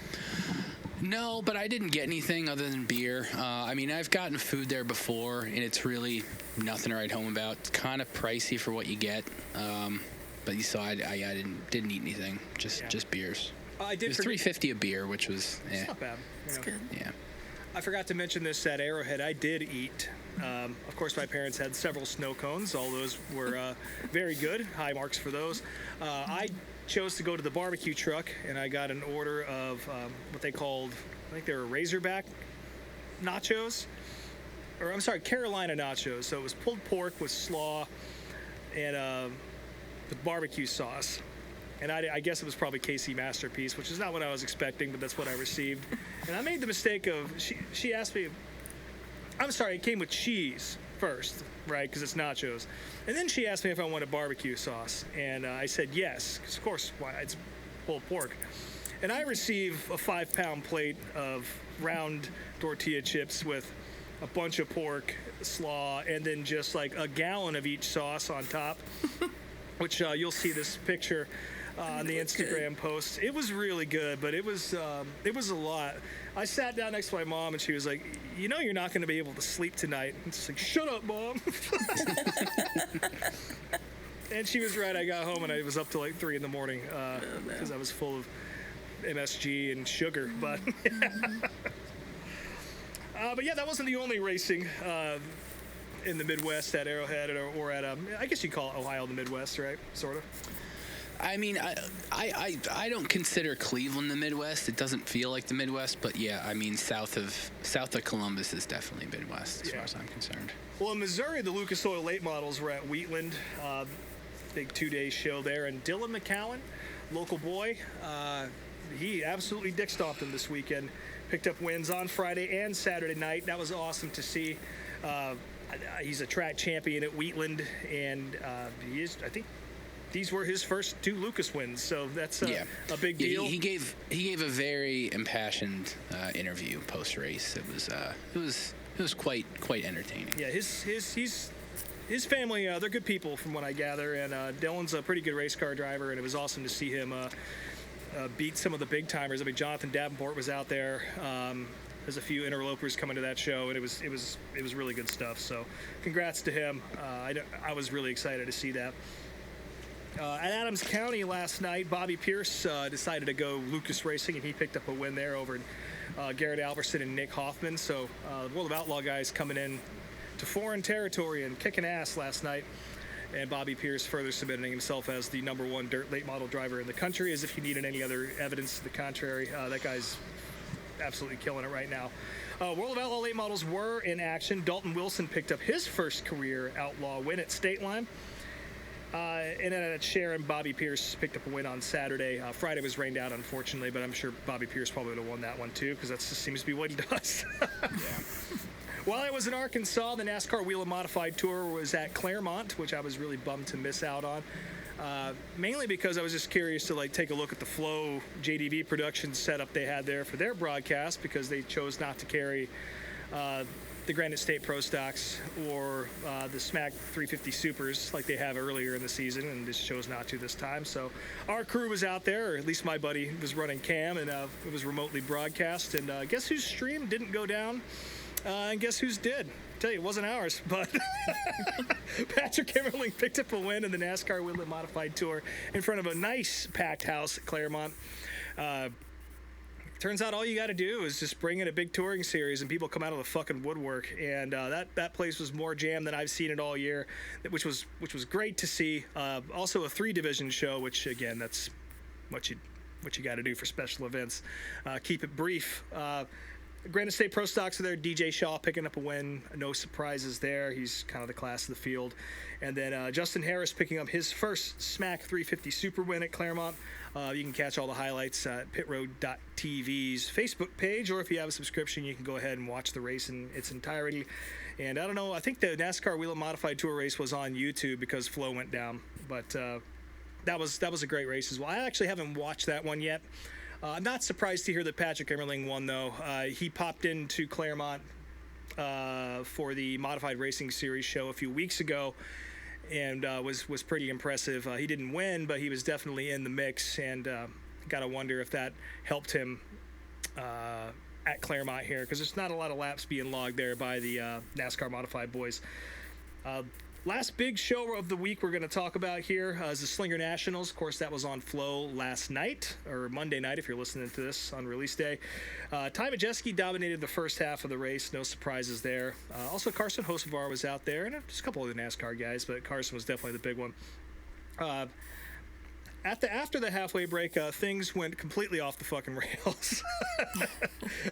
No, but I didn't get anything other than beer. I mean, I've gotten food there before, and it's really nothing to write home about. It's kind of pricey for what you get, but you saw I didn't eat anything. Just beers. It was $3.50 a beer, which was It's not bad. It's good. Yeah. I forgot to mention this at Arrowhead. I did eat. Of course, my parents had several snow cones. All those were very good. High marks for those. I chose to go to the barbecue truck, and I got an order of what they called, I think they were Razorback nachos, or I'm sorry, Carolina nachos. So it was pulled pork with slaw and with barbecue sauce. And I guess it was probably KC Masterpiece, which is not what I was expecting, but that's what I received. And I made the mistake of, she asked me, I'm sorry, it came with cheese first, right, because it's nachos. And then she asked me if I wanted barbecue sauce, and I said yes, because of course, it's pulled pork. And I receive a 5-pound plate of round tortilla chips with a bunch of pork, slaw, and then just like a gallon of each sauce on top, which you'll see this picture. on the Instagram post. It was really good, but it was a lot. I sat down next to my mom, and she was like, "You know, you're not going to be able to sleep tonight." And it's like, "Shut up, Mom." And she was right. I got home and I was up till like 3 in the morning because I was full of MSG and sugar. But but yeah, that wasn't the only racing in the Midwest at Arrowhead or at I guess you call it Ohio the Midwest, right? Sort of. I mean, I don't consider Cleveland the Midwest. It doesn't feel like the Midwest, but yeah, I mean, south of Columbus is definitely Midwest as far as I'm concerned. Well, in Missouri, the Lucas Oil late models were at Wheatland, big 2-day show there, and Dylan McCowan, local boy, he absolutely dick stomped him this weekend. Picked up wins on Friday and Saturday night. That was awesome to see. He's a track champion at Wheatland, and I think these were his first 2 Lucas wins, so that's a big deal. He gave a very impassioned interview post race. It was quite entertaining. Yeah, his family, they're good people from what I gather, and Dylan's a pretty good race car driver, and it was awesome to see him beat some of the big timers. I mean, Jonathan Davenport was out there. There's a few interlopers coming to that show, and it was really good stuff. So, congrats to him. I was really excited to see that. At Adams County last night, Bobby Pierce decided to go Lucas Racing, and he picked up a win there over Garrett Alverson and Nick Hoffman. So, the World of Outlaw guys coming in to foreign territory and kicking ass last night. And Bobby Pierce further cementing himself as the #1 dirt late model driver in the country, as if you needed any other evidence to the contrary. That guy's absolutely killing it right now. World of Outlaw late models were in action. Dalton Wilson picked up his first career Outlaw win at State Line. And then at Sharon, Bobby Pierce picked up a win on Saturday. Friday was rained out, unfortunately, but I'm sure Bobby Pierce probably would have won that one too, because that just seems to be what he does. While I was in Arkansas, the NASCAR Wheel and Modified Tour was at Claremont, which I was really bummed to miss out on. Mainly because I was just curious to take a look at the Flow JDV production setup they had there for their broadcast, because they chose not to carry the Granite State Pro Stocks or the Smack 350 Supers like they have earlier in the season, and just chose not to this time. So our crew was out there, or at least my buddy was running cam, and it was remotely broadcast. And guess whose stream didn't go down? And guess whose did? I tell you, it wasn't ours, but Patrick Kimmerling picked up a win in the NASCAR Wheel and Modified Tour in front of a nice packed house at Claremont. Turns out all you got to do is just bring in a big touring series, and people come out of the fucking woodwork. And that place was more jammed than I've seen it all year, which was great to see. Also a 3-division show, which again, that's what you got to do for special events. Keep it brief. Granite State Pro Stocks are there. DJ Shaw picking up a win. No surprises there. He's kind of the class of the field. And then Justin Harris picking up his first Smack 350 Super win at Claremont. You can catch all the highlights at pitroad.tv's Facebook page, or if you have a subscription, you can go ahead and watch the race in its entirety. And I don't know, I think the NASCAR Wheel and Modified Tour race was on YouTube because Flow went down. But that was a great race as well. I actually haven't watched that one yet. I'm not surprised to hear that Patrick Emmerling won, though. He popped into Claremont for the Modified Racing Series show a few weeks ago, and was pretty impressive. He didn't win, but he was definitely in the mix, and got to wonder if that helped him at Claremont here, because there's not a lot of laps being logged there by the NASCAR Modified boys. Last big show of the week we're going to talk about here is the Slinger Nationals. Of course, that was on Flow last night, or Monday night if you're listening to this on release day. Ty Majeski dominated the first half of the race. No surprises there. Also, Carson Hocevar was out there, and just a couple other NASCAR guys, but Carson was definitely the big one. After the halfway break, things went completely off the fucking rails. I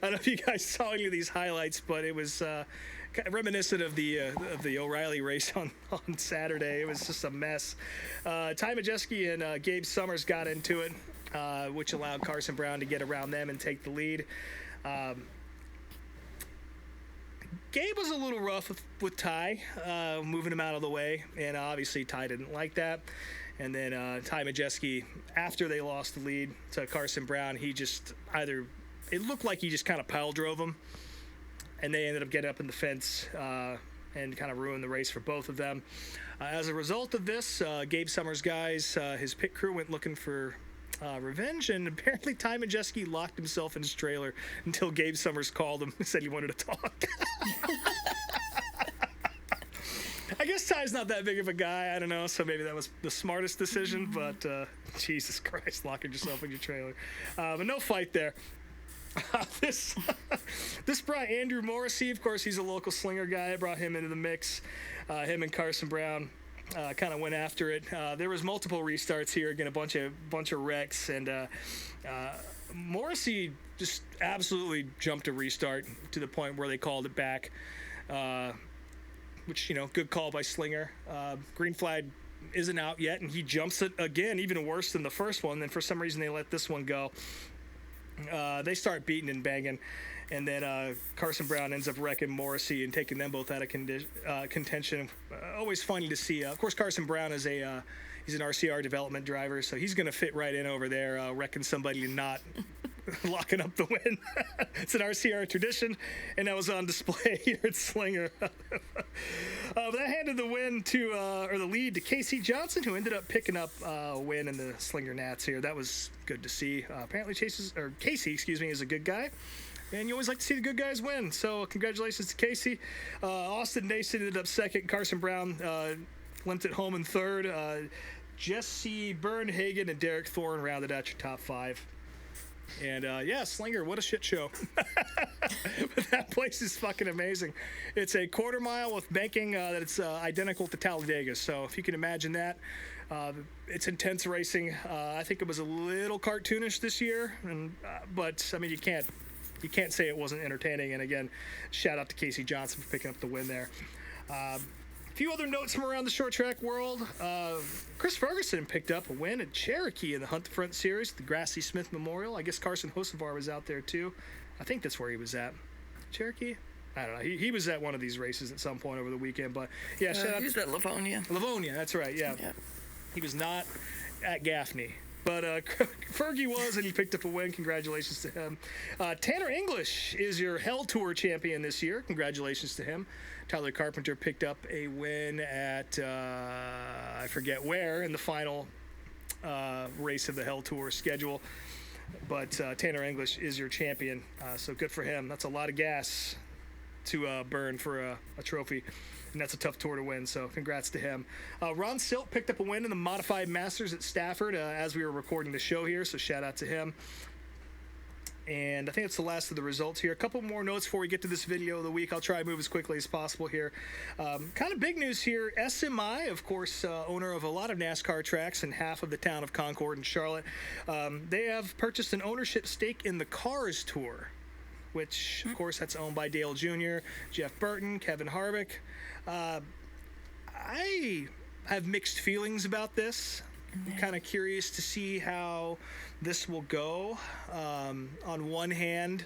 don't know if you guys saw any of these highlights, but it was reminiscent of the O'Reilly race on Saturday. It was just a mess. Ty Majeski and Gabe Summers got into it, which allowed Carson Brown to get around them and take the lead. Gabe was a little rough with Ty, moving him out of the way, and obviously Ty didn't like that. And then Ty Majeski, after they lost the lead to Carson Brown, he just it looked like he just kind of pile drove him, and they ended up getting up in the fence and kind of ruined the race for both of them. As a result of this, Gabe Summers' guys, his pit crew went looking for revenge, and apparently Ty Majeski locked himself in his trailer until Gabe Summers called him and said he wanted to talk. I guess Ty's not that big of a guy, I don't know, so maybe that was the smartest decision, but Jesus Christ, locking yourself in your trailer. But no fight there. This brought Andrew Morrissey. Of course, he's a local slinger guy. I brought him into the mix. Him and Carson Brown kind of went after it. There was multiple restarts here, again, a bunch of wrecks, and Morrissey just absolutely jumped a restart to the point where they called it back, which, good call by Slinger. Green flag isn't out yet, and he jumps it again, even worse than the first one. Then for some reason they let this one go. They start beating and banging, and then Carson Brown ends up wrecking Morrissey and taking them both out of contention. Always funny to see. Of course, Carson Brown is he's an RCR development driver, so he's going to fit right in over there, wrecking somebody and not locking up the win. It's an RCR tradition, and that was on display here at Slinger. But that handed the win or the lead to Casey Johnson, who ended up picking up a win in the Slinger Nats here. That was good to see. Apparently Casey, is a good guy, and you always like to see the good guys win. So congratulations to Casey. Austin Nason ended up second. Carson Brown limped it home in third. Jesse Bernhagen and Derek Thorne rounded out your top five. And Slinger, what a shit show. But that place is fucking amazing. It's a quarter mile with banking that's identical to Talladega. So if you can imagine that, it's intense racing. I think it was a little cartoonish this year, but I mean, you can't say it wasn't entertaining. And again, shout out to Casey Johnson for picking up the win there. A few other notes from around the short track world. Chris Ferguson picked up a win at Cherokee in the Hunt the Front Series, the Grassy Smith Memorial. I guess Carson Hocevar was out there too. I think that's where he was at. Cherokee? I don't know. He was at one of these races at some point over the weekend. But yeah, shout out. He was at Livonia. Livonia, that's right. Yeah. He was not at Gaffney. But Fergie was, and he picked up a win. Congratulations to him. Tanner English is your Hell Tour champion this year. Congratulations to him. Tyler Carpenter picked up a win at, I forget where, in the final race of the Hell Tour schedule. But Tanner English is your champion, so good for him. That's a lot of gas to burn for a trophy. And that's a tough tour to win, so congrats to him. Ron Silt picked up a win in the Modified Masters at Stafford as we were recording the show here, so shout out to him. And I think that's the last of the results here. A couple more notes before we get to this video of the week. I'll try to move as quickly as possible here. Kind of big news here. SMI, of course, owner of a lot of NASCAR tracks in half of the town of Concord and Charlotte, they have purchased an ownership stake in the Cars Tour, which, of course, that's owned by Dale Jr., Jeff Burton, Kevin Harvick. I have mixed feelings about this. I'm kind of curious to see how this will go. On one hand,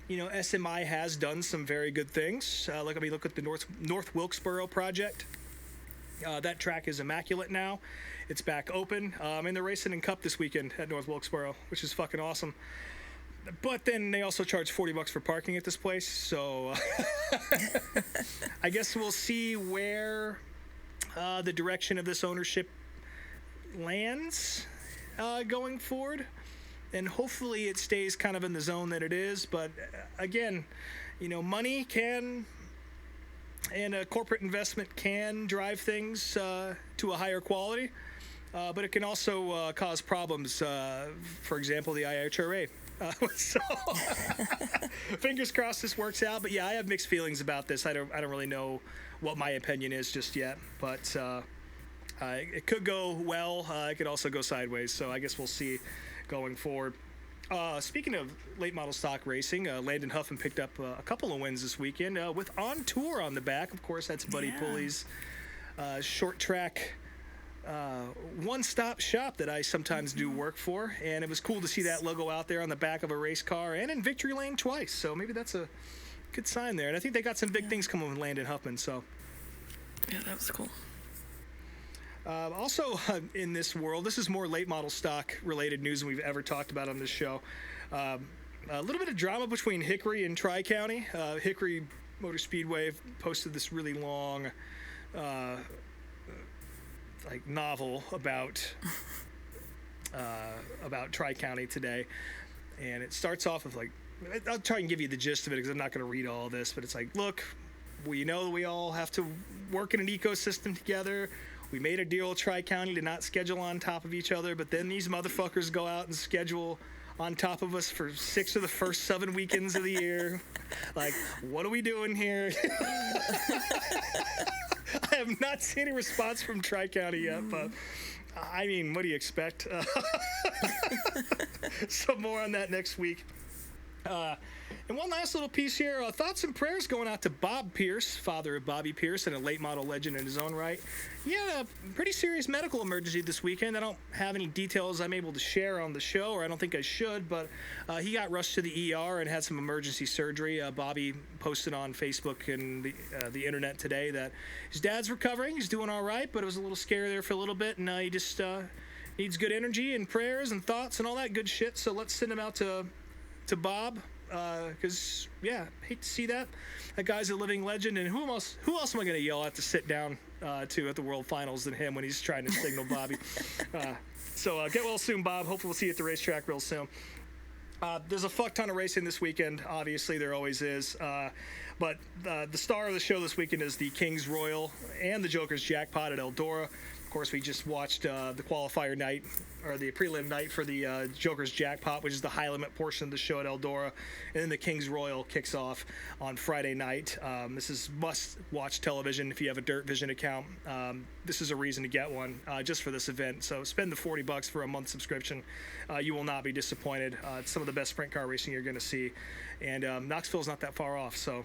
SMI has done some very good things. Look at the North Wilkesboro project. That track is immaculate now. It's back open. And they're racing in Cup this weekend at North Wilkesboro, which is fucking awesome. But then they also charge $40 for parking at this place, so I guess we'll see where the direction of this ownership lands going forward, and hopefully it stays kind of in the zone that it is. But again, money can, and a corporate investment can drive things to a higher quality, but it can also cause problems. For example, the IHRA. So fingers crossed this works out. But yeah, I have mixed feelings about this. I don't really know what my opinion is just yet. But it could go well. It could also go sideways. So I guess we'll see going forward. Speaking of late model stock racing, Landon Huffman picked up a couple of wins this weekend with On Tour on the back. Of course, that's Buddy Pulley's short track one-stop shop that I sometimes do work for, and it was cool to see that logo out there on the back of a race car and in victory lane twice, so maybe that's a good sign there. And I think they got some big things coming with Landon Huffman, so yeah, that was cool. Also in this world, this is more late model stock related news than we've ever talked about on this show. A little bit of drama between Hickory and Tri-County. Hickory Motor Speedway posted this really long, like novel about Tri-County today, and it starts off with like, I'll try and give you the gist of it because I'm not going to read all of this, but it's like, look, we know we all have to work in an ecosystem together. We made a deal with Tri-County to not schedule on top of each other, but then these motherfuckers go out and schedule on top of us for 6 of the first 7 weekends of the year. Like, what are we doing here? I have not seen a response from Tri-County yet, but I mean, what do you expect? Some more on that next week. And one last little piece here. Thoughts and prayers going out to Bob Pierce, father of Bobby Pierce, and a late model legend in his own right. He had a pretty serious medical emergency this weekend. I don't have any details I'm able to share on the show, or I don't think I should, but he got rushed to the ER and had some emergency surgery. Bobby posted on Facebook and the internet today that his dad's recovering. He's doing all right, but it was a little scary there for a little bit, and he just needs good energy and prayers and thoughts and all that good shit. So let's send him out to Bob. Because hate to see that. That guy's a living legend, and who else am I going to yell at to sit down to at the World Finals than him when he's trying to signal Bobby? So get well soon, Bob. Hopefully we'll see you at the racetrack real soon. There's a fuck ton of racing this weekend. Obviously, there always is. But the star of the show this weekend is the King's Royal and the Joker's Jackpot at Eldora. Of course, we just watched the qualifier night, or the prelim night for the Joker's Jackpot, which is the high limit portion of the show at Eldora. And then the King's Royal kicks off on Friday night. This is must-watch television if you have a Dirt Vision account. This is a reason to get one just for this event. So spend the $40 for a month subscription. You will not be disappointed. It's some of the best sprint car racing you're going to see. And Knoxville's not that far off, so...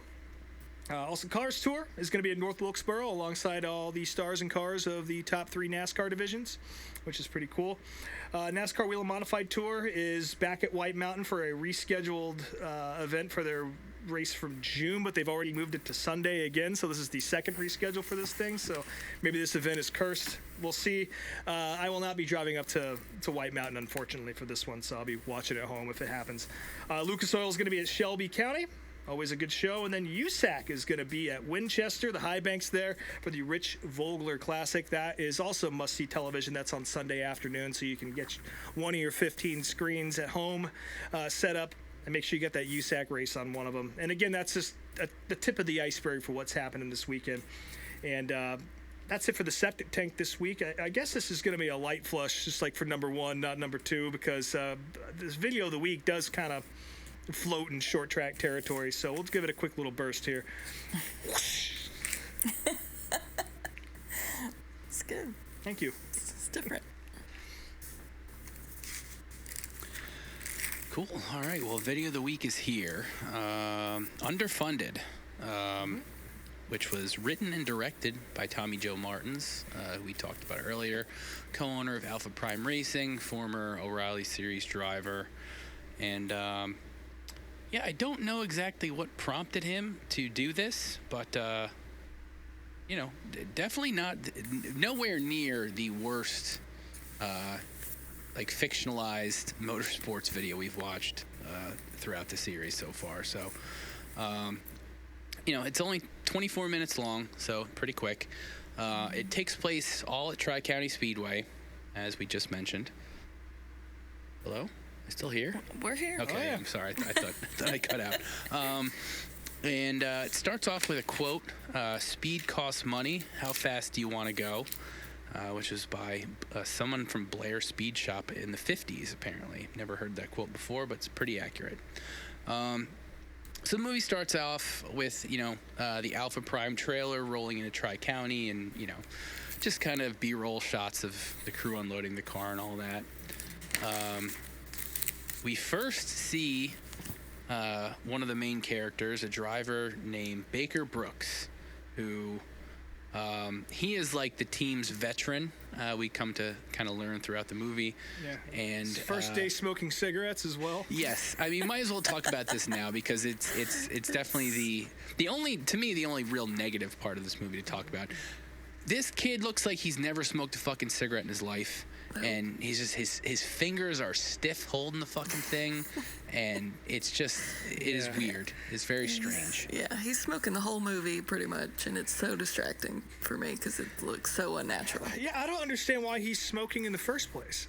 Also, Cars Tour is going to be in North Wilkesboro alongside all the stars and cars of the top 3 NASCAR divisions, which is pretty cool. NASCAR Wheel and Modified Tour is back at White Mountain for a rescheduled event for their race from June, but they've already moved it to Sunday again, so this is the second reschedule for this thing, so maybe this event is cursed. We'll see. I will not be driving up to White Mountain, unfortunately, for this one, so I'll be watching at home if it happens. Lucas Oil is going to be at Shelby County. Always a good show. And then USAC is going to be at Winchester, the High Banks there for the Rich Vogler Classic. That is also must-see television. That's on Sunday afternoon, so you can get one of your 15 screens at home set up and make sure you get that USAC race on one of them. And again, that's just the tip of the iceberg for what's happening this weekend. And that's it for the septic tank this week. I guess this is going to be a light flush, just like for number 1, not number 2, because this video of the week does kind of float in short track territory, so we'll give it a quick little burst here. It's good. Thank you. It's different. Cool. All right. Well, video of the week is here. Underfunded, which was written and directed by Tommy Joe Martins, who we talked about earlier, co-owner of Alpha Prime Racing, former O'Reilly Series driver, and I don't know exactly what prompted him to do this, but, definitely nowhere near the worst, fictionalized motorsports video we've watched throughout the series so far. So, it's only 24 minutes long, so pretty quick. It takes place all at Tri-County Speedway, as we just mentioned. Hello? I still here? We're here. Okay, Oh, yeah. I'm sorry. I thought I cut out. And it starts off with a quote, speed costs money. How fast do you want to go? Which is by someone from Blair Speed Shop in the 50s, apparently. Never heard that quote before, but it's pretty accurate. So the movie starts off with, the Alpha Prime trailer rolling into Tri-County and, just kind of B-roll shots of the crew unloading the car and all that. We first see one of the main characters, a driver named Baker Brooks, who he is like the team's veteran. We come to kind of learn throughout the movie. Yeah. And First day smoking cigarettes as well. Yes, I mean, might as well talk about this now because it's definitely the only real negative part of this movie to talk about. This kid looks like he's never smoked a fucking cigarette in his life. And he's just his fingers are stiff holding the fucking thing, and it is weird. It's very strange. Yeah, he's smoking the whole movie pretty much, and it's so distracting for me because it looks so unnatural. Yeah, I don't understand why he's smoking in the first place.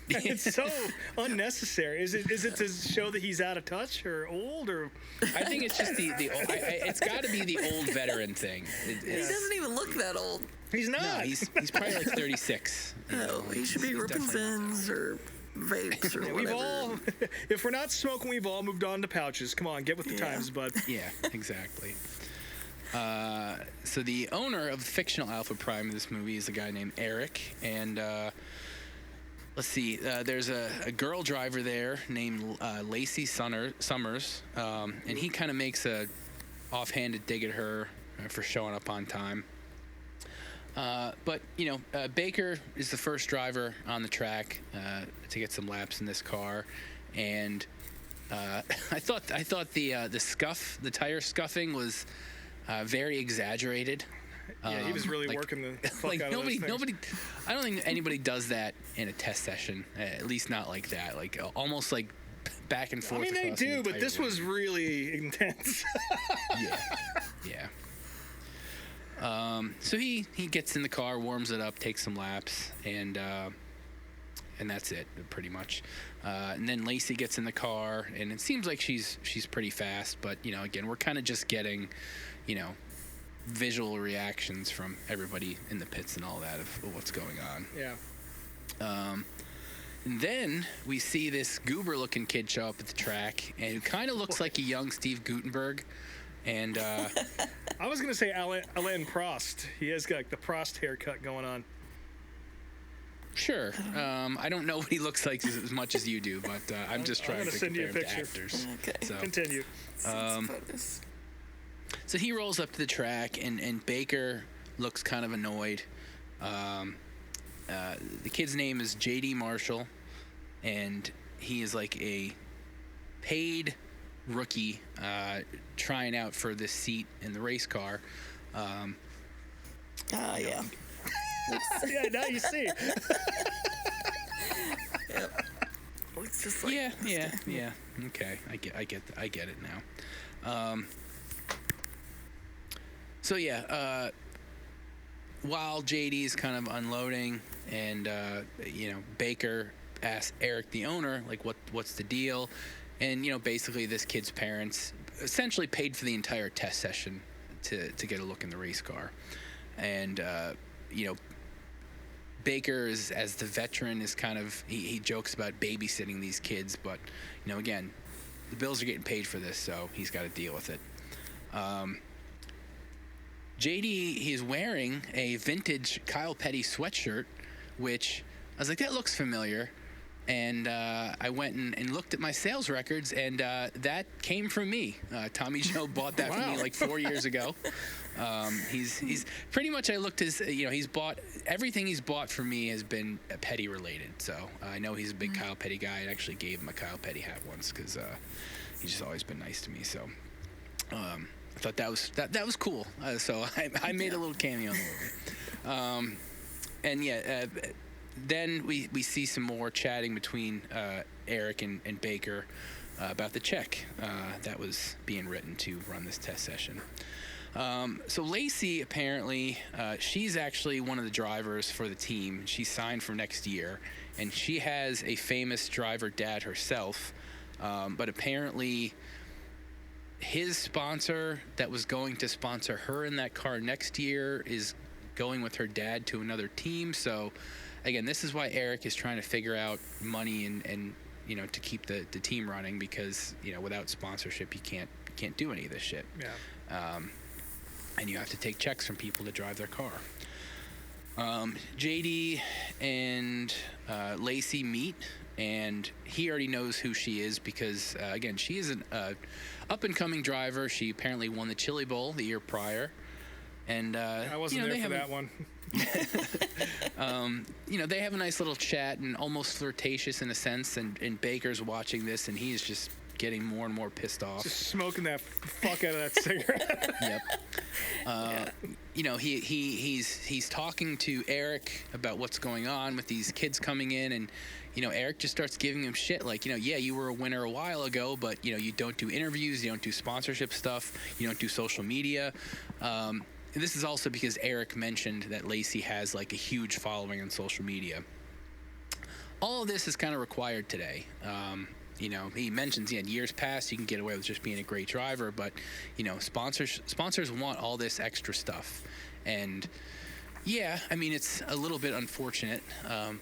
It's so unnecessary. Is it to show that he's out of touch or old, or? I think it's just it's got to be the old veteran thing. He doesn't even look that old. He's not. No, he's probably like 36. No, he should be ripping Zins or vapes or whatever. If we're not smoking, we've all moved on to pouches. Come on, get with the times, bud. Yeah, exactly. So the owner of the fictional Alpha Prime of this movie is a guy named Eric, and let's see, there's a girl driver there named Lacey Summers, and he kind of makes a offhanded dig at her for showing up on time. But Baker is the first driver on the track to get some laps in this car, and I thought the tire scuffing was very exaggerated. Yeah, he was really working the fuck like out nobody, of those things. I don't think anybody does that in a test session. At least not like that. Like almost like back and forth. I mean, they across the do, but entire this was really intense. Yeah. So he gets in the car, warms it up, takes some laps, and that's it, pretty much. And then Lacey gets in the car, and it seems like she's pretty fast, but again, we're kind of just getting, visual reactions from everybody in the pits and all that of what's going on. Yeah. And then we see this goober-looking kid show up at the track, and who kind of looks like a young Steve Guttenberg. And I was gonna say Alain Prost. He has got like the Prost haircut going on. Sure. I don't know what he looks like as much as you do, but I'm just trying to send you compare a him to picture. actors. Okay. So, Continue. so he rolls up to the track, and Baker looks kind of annoyed. The kid's name is J.D. Marshall, and he is like a paid rookie trying out for this seat in the race car. Yeah. Yeah, now you see. Yep. Looks just like Yeah. Okay, I get it now. So yeah, while JD is kind of unloading, and Baker asks Eric, the owner, like what's the deal, and basically this kid's parents essentially paid for the entire test session to get a look in the race car, and Baker is, as the veteran, is kind of he jokes about babysitting these kids, but again, the bills are getting paid for this, so he's got to deal with it. JD, he's wearing a vintage Kyle Petty sweatshirt, which I was like, that looks familiar. And I went and looked at my sales records, and that came from me. Tommy Joe bought that for me like 4 years ago. He's pretty much, I looked his, he's bought, everything he's bought for me has been Petty related. So I know he's a big Kyle Petty guy. I actually gave him a Kyle Petty hat once because he's just always been nice to me. So I thought that was cool. So I made a little cameo in the movie. And yeah, then we see some more chatting between Eric and Baker about the check that was being written to run this test session. So Lacey, apparently, she's actually one of the drivers for the team. She's signed for next year, and she has a famous driver dad herself. But apparently, his sponsor that was going to sponsor her in that car next year is going with her dad to another team. So again, this is why Eric is trying to figure out money and to keep the team running, because without sponsorship you can't do any of this shit. Yeah. And you have to take checks from people to drive their car. JD and Lacey meet, and he already knows who she is because again, she is an up-and-coming driver. She apparently won the Chili Bowl the year prior, and I wasn't there for that one. They have a nice little chat and almost flirtatious in a sense, and Baker's watching this, and he's just getting more and more pissed off. Just smoking that fuck out of that cigarette. Yep. You know, he's talking to Eric about what's going on with these kids coming in, and you know, Eric just starts giving him shit like, you know, yeah, you were a winner a while ago, but you know, you don't do interviews, you don't do sponsorship stuff, you don't do social media. And this is also because Eric mentioned that Lacey has like a huge following on social media. All of this is kind of required today. You know, he mentions, in years past, you can get away with just being a great driver, but, you know, sponsors want all this extra stuff. And, yeah, I mean, it's a little bit unfortunate,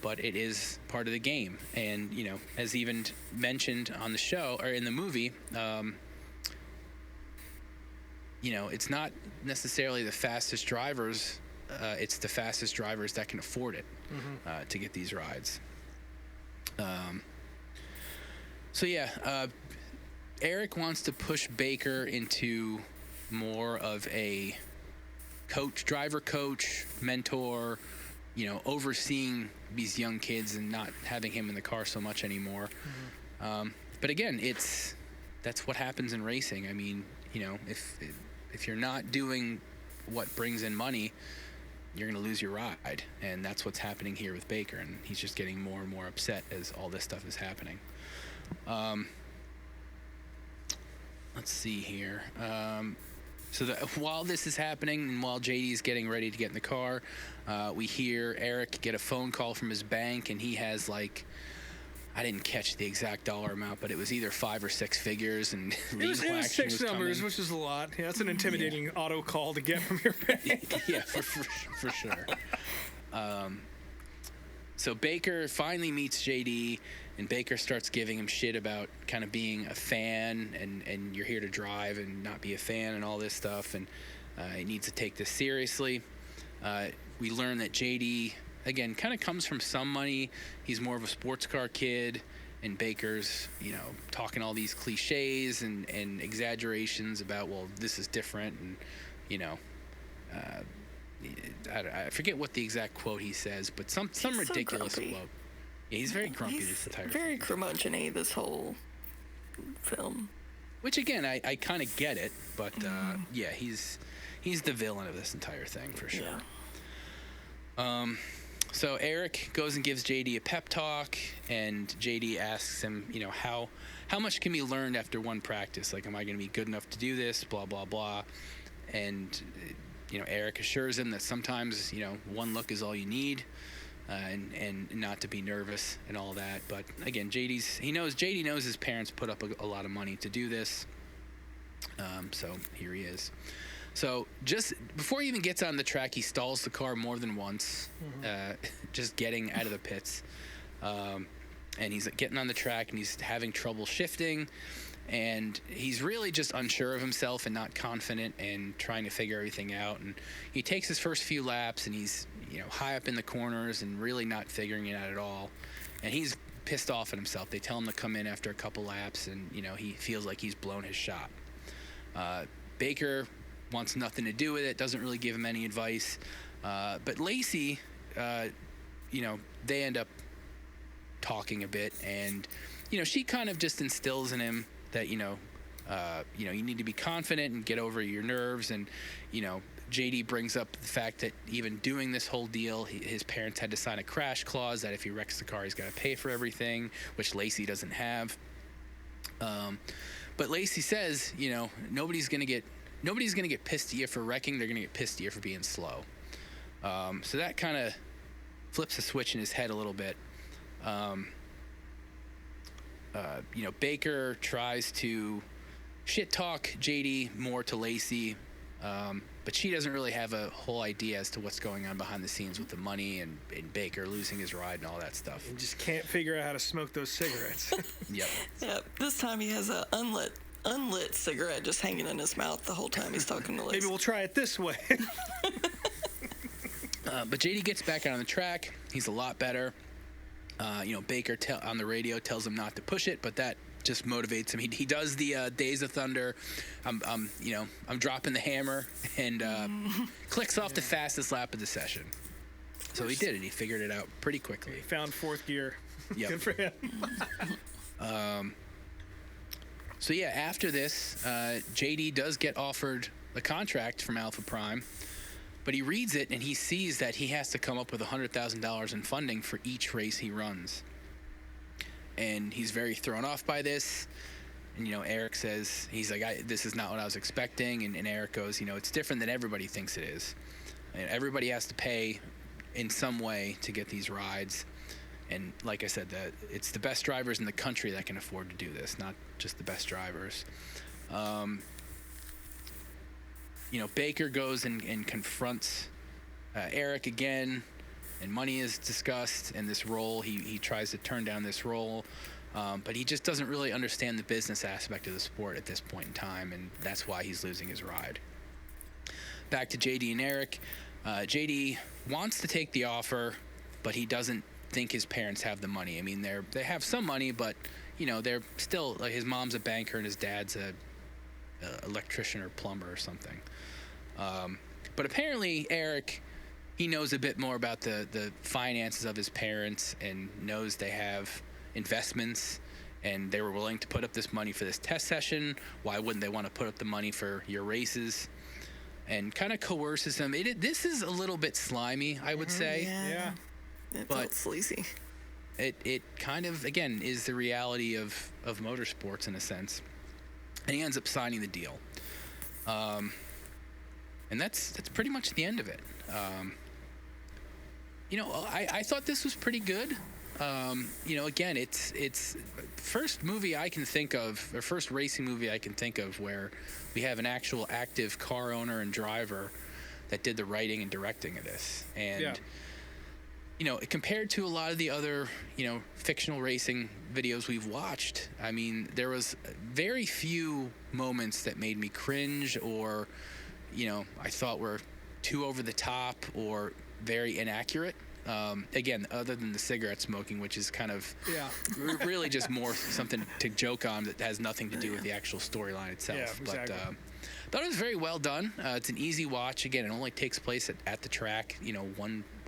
but it is part of the game. And, you know, as even mentioned on the show, or in the movie, you know, it's not necessarily the fastest drivers, it's the fastest drivers that can afford it to get these rides. So yeah, Eric wants to push Baker into more of a driver coach, mentor, you know, overseeing these young kids and not having him in the car so much anymore. But again, that's what happens in racing. I mean, you know, if you're not doing what brings in money, you're going to lose your ride. And that's what's happening here with Baker. And he's just getting more and more upset as all this stuff is happening. Let's see here. So while this is happening and while JD's getting ready to get in the car, we hear Eric get a phone call from his bank, and he has like, I didn't catch the exact dollar amount, but it was either 5 or 6 figures, and it was 6 numbers, which is a lot. Yeah, that's an intimidating auto call to get from your bank. Yeah, for sure. So Baker finally meets JD, and Baker starts giving him shit about kind of being a fan, and you're here to drive and not be a fan and all this stuff, and he needs to take this seriously. We learn that JD, again, kind of comes from some money. He's more of a sports car kid, and Baker's, you know, talking all these cliches and exaggerations about, well, this is different, and, you know, I forget what the exact quote he says, but some ridiculous quote. Yeah, he's very grumpy this entire very film. curmudgeon-y this whole film. Which again, I kind of get it, but yeah, he's the villain of this entire thing for sure. Yeah. So Eric goes and gives JD a pep talk, and JD asks him, you know, how much can be learned after one practice? Like, am I going to be good enough to do this? Blah blah blah. And you know, Eric assures him that sometimes, you know, one look is all you need, and not to be nervous and all that. But again, JD knows his parents put up a lot of money to do this. So here he is. So just before he even gets on the track, he stalls the car more than once, just getting out of the pits. And he's getting on the track, and he's having trouble shifting. And he's really just unsure of himself and not confident and trying to figure everything out. And he takes his first few laps, and he's, you know, high up in the corners and really not figuring it out at all. And he's pissed off at himself. They tell him to come in after a couple laps, and, you know, he feels like he's blown his shot. Baker wants nothing to do with it, doesn't really give him any advice. But Lacey, you know, they end up talking a bit, and, you know, she kind of just instills in him that, you know, you need to be confident and get over your nerves. And, you know, JD brings up the fact that even doing this whole deal, his parents had to sign a crash clause that if he wrecks the car, he's got to pay for everything, which Lacey doesn't have. But Lacey says, you know, nobody's gonna get pissed at you for wrecking. They're gonna get pissed at you for being slow. So that kind of flips a switch in his head a little bit. You know, Baker tries to shit talk JD more to Lacey, but she doesn't really have a whole idea as to what's going on behind the scenes with the money and Baker losing his ride and all that stuff. You just can't figure out how to smoke those cigarettes. Yep. This time he has a unlit cigarette just hanging in his mouth the whole time he's talking to Lacey. Maybe we'll try it this way. But JD gets back out on the track. He's a lot better. You know, Baker on the radio tells him not to push it, but that just motivates him. He does the Days of Thunder. I'm dropping the hammer, and clicks off the fastest lap of the session. So he did it. He figured it out pretty quickly. He found fourth gear. Yep. Good for him. So yeah, after this, JD does get offered a contract from Alpha Prime, but he reads it and he sees that he has to come up with $100,000 in funding for each race he runs. And he's very thrown off by this. And, Eric says, he's like, this is not what I was expecting. And Eric goes, it's different than everybody thinks it is. And everybody has to pay in some way to get these rides. And like I said, it's the best drivers in the country that can afford to do this, not just the best drivers. Baker goes and confronts Eric again, and money is discussed, and this role, he tries to turn down this role, but he just doesn't really understand the business aspect of the sport at this point in time, and that's why he's losing his ride. Back to JD and Eric. JD wants to take the offer, but he doesn't think his parents have the money. I mean, they have some money, but they're still, like, his mom's a banker and his dad's a electrician or plumber or something. But apparently Eric, he knows a bit more about the finances of his parents and knows they have investments and they were willing to put up this money for this test session. Why wouldn't they want to put up the money for your races? And kind of coerces him. This is a little bit slimy, I would say. Yeah. It felt sleazy. It kind of, again, is the reality of motorsports in a sense. And he ends up signing the deal. And that's pretty much the end of it. I thought this was pretty good. Again, it's first movie I can think of, or first racing movie I can think of where we have an actual active car owner and driver that did the writing and directing of this. And compared to a lot of the other, fictional racing videos we've watched, I mean, there was very few moments that made me cringe or, I thought were too over the top or very inaccurate. Again, other than the cigarette smoking, which is kind of really just more something to joke on that has nothing to do with the actual storyline itself. Yeah, exactly. But thought it was very well done. It's an easy watch. Again, it only takes place at the track,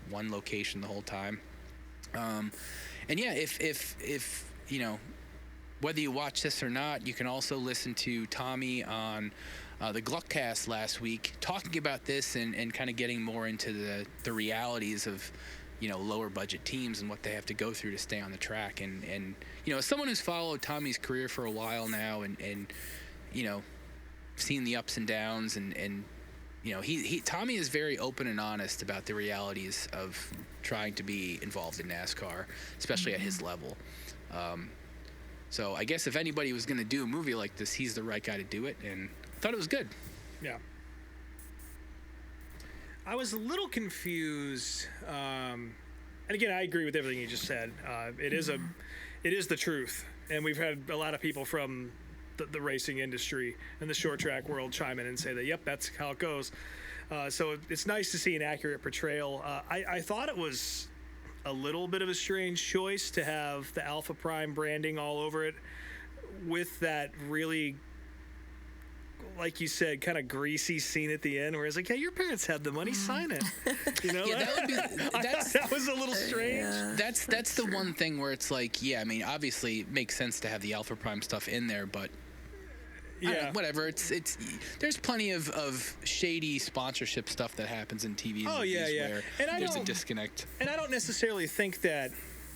one location the whole time. And yeah, if whether you watch this or not, you can also listen to Tommy on the Gluckcast last week talking about this and kind of getting more into the realities of lower budget teams and what they have to go through to stay on the track. And as someone who's followed Tommy's career for a while now and seen the ups and downs and Tommy is very open and honest about the realities of trying to be involved in NASCAR, especially at his level. So I guess if anybody was going to do a movie like this, he's the right guy to do it, and I thought it was good. Yeah. I was a little confused, and again, I agree with everything you just said. It is the truth, and we've had a lot of people from the racing industry and the short track world chime in and say that, yep, that's how it goes. So it's nice to see an accurate portrayal. I thought it was a little bit of a strange choice to have the Alpha Prime branding all over it with that really, like you said, kind of greasy scene at the end where it's like, hey, your parents had the money, sign it. Yeah, that was a little strange. Yeah, that's the one thing where it's like, yeah, I mean, obviously it makes sense to have the Alpha Prime stuff in there, but whatever. It's there's plenty of shady sponsorship stuff that happens in TV. Oh yeah. Where and there's a disconnect. And I don't necessarily think that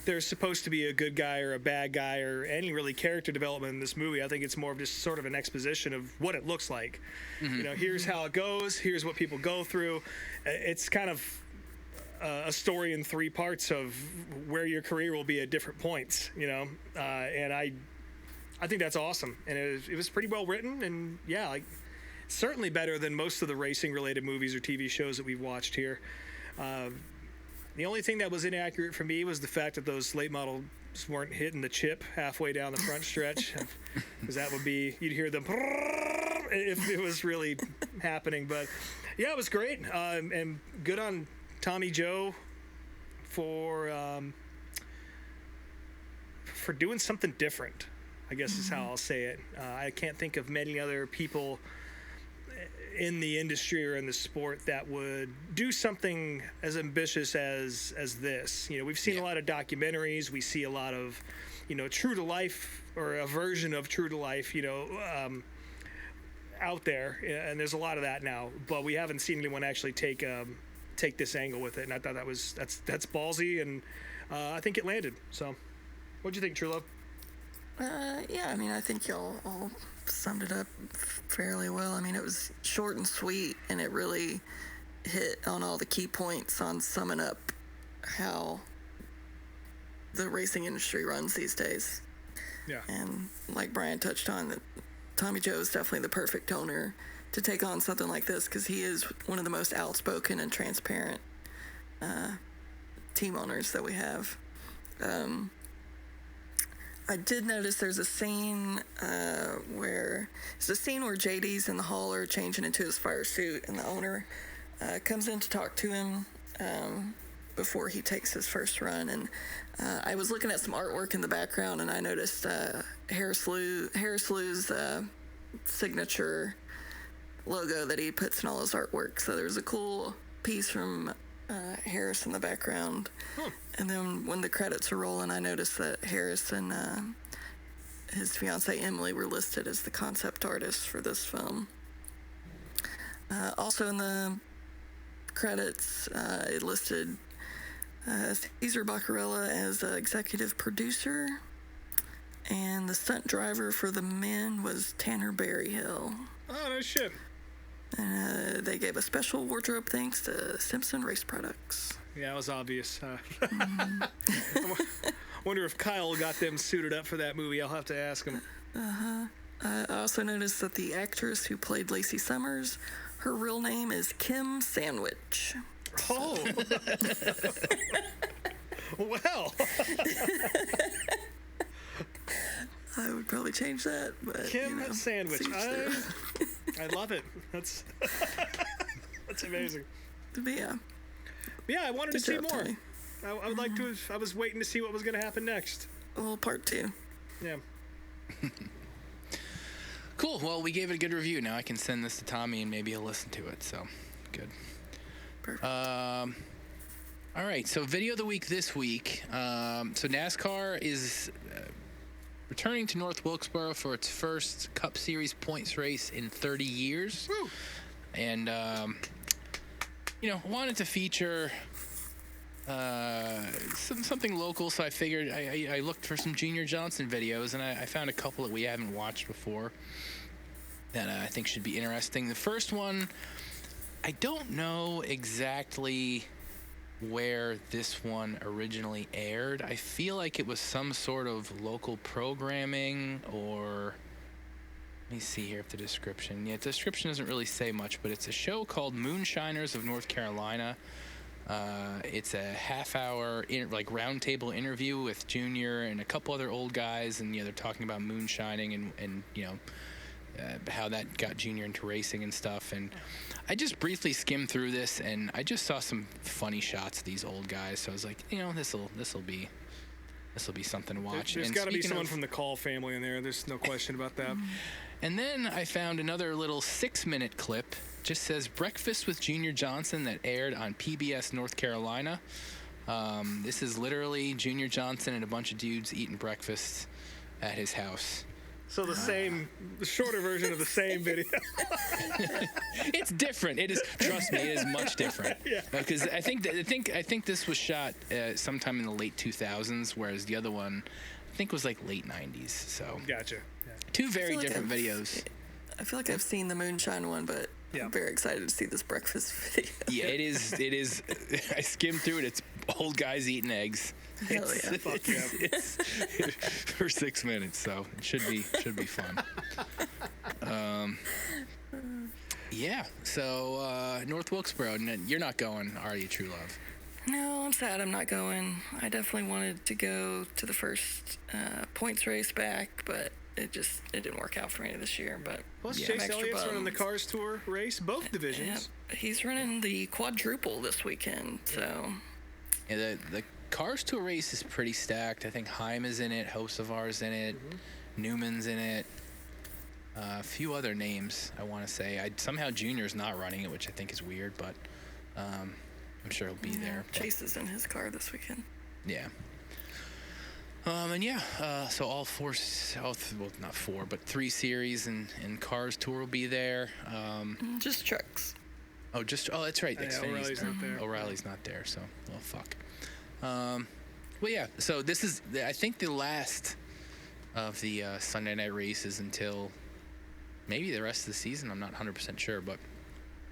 there's supposed to be a good guy or a bad guy or any really character development in this movie. I think it's more of just sort of an exposition of what it looks like. Mm-hmm. Here's how it goes. Here's what people go through. It's kind of a story in 3 parts of where your career will be at different points. And I think that's awesome. And it was pretty well written. And yeah, like certainly better than most of the racing related movies or TV shows that we've watched here. The only thing that was inaccurate for me was the fact that those late models weren't hitting the chip halfway down the front stretch, because that would be, you'd hear them if it was really happening. But yeah, it was great, and good on Tommy Joe for doing something different, I guess is how I'll say it. I can't think of many other people in the industry or in the sport that would do something as ambitious as this. We've seen a lot of documentaries. We see a lot of, true to life or a version of true to life, out there, and there's a lot of that now. But we haven't seen anyone actually take this angle with it, and I thought that's ballsy, and I think it landed. So, what'd you think, True Love? Yeah, I mean, I think y'all all summed it up fairly well. I mean, it was short and sweet, and it really hit on all the key points on summing up how the racing industry runs these days. Yeah. And like Brian touched on, that Tommy Joe is definitely the perfect owner to take on something like this, because he is one of the most outspoken and transparent team owners that we have. I did notice there's a scene where JD's in the hauler changing into his fire suit, and the owner comes in to talk to him before he takes his first run. And I was looking at some artwork in the background, and I noticed Harris Lou's signature logo that he puts in all his artwork. So there's a cool piece from Harris in the background. And then when the credits are rolling, I noticed that Harris and his fiancée Emily were listed as the concept artists for this film. Also in the credits, it listed Cesar Baccarella as executive producer, and the stunt driver for the men was Tanner Berryhill. Oh, no shit. And they gave a special wardrobe thanks to Simpson Race Products. Yeah, it was obvious. I wonder if Kyle got them suited up for that movie. I'll have to ask him. I also noticed that the actress who played Lacey Summers, her real name is Kim Sandwich. Oh. Well. I would probably change that, but Kim Sandwich. I I love it. That's amazing. But yeah. Yeah, I wanted to Good see job, more. Tony. I would like to. I was waiting to see what was going to happen next. Well, part 2. Yeah. Cool. Well, we gave it a good review. Now I can send this to Tommy, and maybe he'll listen to it. So, good. Perfect. All right. So, video of the week this week. So, NASCAR is returning to North Wilkesboro for its first Cup Series points race in 30 years. Woo. And, wanted to feature something local, so I figured I looked for some Junior Johnson videos, and I found a couple that we haven't watched before that I think should be interesting. The first one, I don't know exactly where this one originally aired. I feel like it was some sort of local programming, or let me see here if the description. Yeah, the description doesn't really say much, but it's a show called Moonshiners of North Carolina. It's a half-hour roundtable interview with Junior and a couple other old guys, and they're talking about moonshining and how that got Junior into racing and stuff. And I just briefly skimmed through this, and I just saw some funny shots of these old guys. So I was like, this will be something to watch. There's got to be someone from the Call family in there. There's no question about that. And then I found another little 6-minute clip. Just says Breakfast with Junior Johnson that aired on PBS North Carolina. This is literally Junior Johnson and a bunch of dudes eating breakfast at his house. So the shorter version of the same video. It's different. It is. Trust me, it is much different. Yeah. Because I think this was shot sometime in the late 2000s, whereas the other one, I think, was like late 90s. So. Gotcha. Yeah. Two very different videos. I feel like I've seen the Moonshine one, but Yeah. I'm very excited to see this breakfast video. Yeah, it is. I skimmed through it. It's old guys eating eggs. Hell yeah. Fuck yeah. It's for 6 minutes, so it should be fun. Yeah. So North Wilkesboro, you're not going, are you, True Love? No, I'm sad I'm not going. I definitely wanted to go to the first points race back, but it didn't work out for me this year. But Plus, Yeah. Chase I'm extra Elliott's running the bummed. Cars Tour race, both divisions. Yeah, he's running the quadruple this weekend, so Yeah, the Cars Tour race is pretty stacked. I think Heim is in it, Hocevar's in it, Newman's in it. A few other names I want to say. Somehow Junior's not running it, which I think is weird, but I'm sure he'll be there. Chase is in his car this weekend. Yeah. So all four, not four, but 3 series and Cars Tour will be there. Just trucks. That's right. O'Reilly's not there. O'Reilly's not there, so, well, fuck. So this is, I think, the last of the Sunday night races until maybe the rest of the season. I'm not 100% sure, but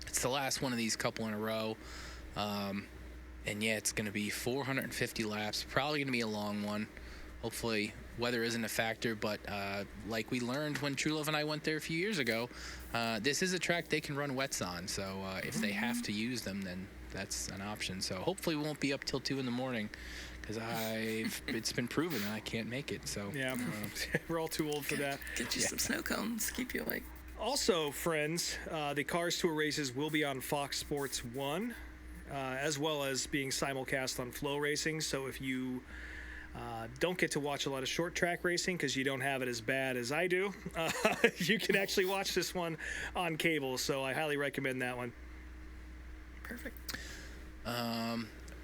it's the last one of these couple in a row. It's going to be 450 laps, probably going to be a long one. Hopefully weather isn't a factor, but like we learned when True Love and I went there a few years ago, this is a track they can run wets on. So if they have to use them, then that's an option. So hopefully we won't be up till 2 in the morning, because it's been proven that I can't make it. So yeah, we're all too old for that. Get you some snow cones, keep you awake. Also, friends, the Cars Tour races will be on Fox Sports 1, as well as being simulcast on Flow Racing. So if you don't get to watch a lot of short track racing because you don't have it as bad as I do, you can actually watch this one on cable. So I highly recommend that one. Perfect.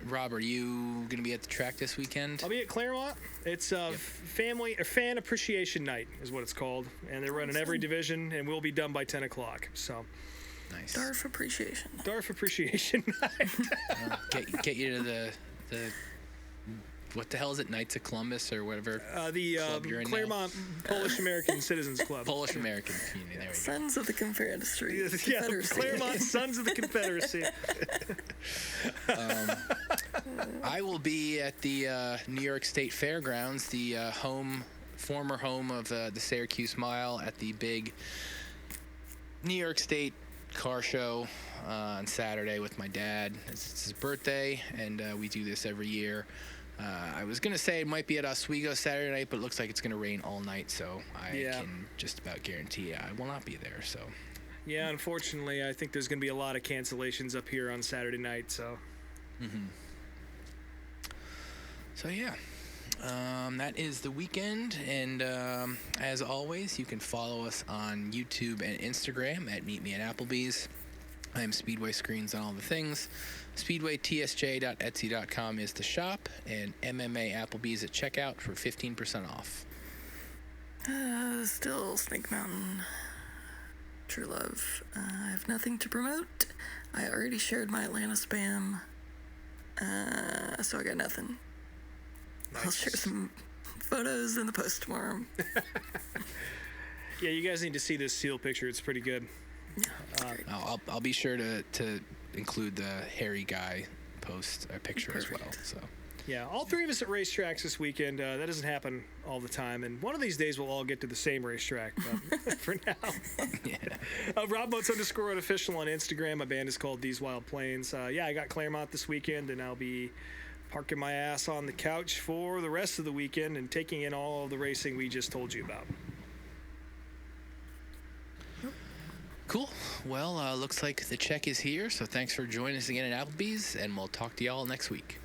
Rob, are you going to be at the track this weekend? I'll be at Claremont. It's fan appreciation night is what it's called, and they're running every division, and we'll be done by 10 o'clock. So nice. Darf appreciation night. Get you to the what the hell is it? Knights of Columbus or whatever. The Claremont Polish American Citizens Club. Polish American community. There we go. Sons of the Confederacy. Yeah, Claremont Sons of the Confederacy. I will be at the New York State Fairgrounds, the former home of the Syracuse Mile, at the big New York State car show on Saturday with my dad. It's his birthday, and we do this every year. I was going to say it might be at Oswego Saturday night, but it looks like it's going to rain all night, so I can just about guarantee I will not be there. So, yeah, unfortunately, I think there's going to be a lot of cancellations up here on Saturday night. So, So yeah, that is the weekend, and as always, you can follow us on YouTube and Instagram at meetmeatapplebees. I am Speedway Screens on all the things. SpeedwayTSJ.etsy.com is the shop, and MMA Applebee's at checkout for 15% off. Still Snake Mountain. True Love. I have nothing to promote. I already shared my Atlanta spam, so I got nothing. Nice. I'll share some photos in the post tomorrow. Yeah, you guys need to see this seal picture. It's pretty good. Yeah, I'll be sure to include the hairy guy post a picture as well. So yeah, all 3 of us at racetracks this weekend. That doesn't happen all the time, and one of these days we'll all get to the same racetrack. But for now, RobBoats_unofficial on Instagram. My band is called These Wild Plains. I got Claremont this weekend, and I'll be parking my ass on the couch for the rest of the weekend and taking in all of the racing we just told you about. Cool. Well, looks like the check is here, so thanks for joining us again at Applebee's, and we'll talk to y'all next week.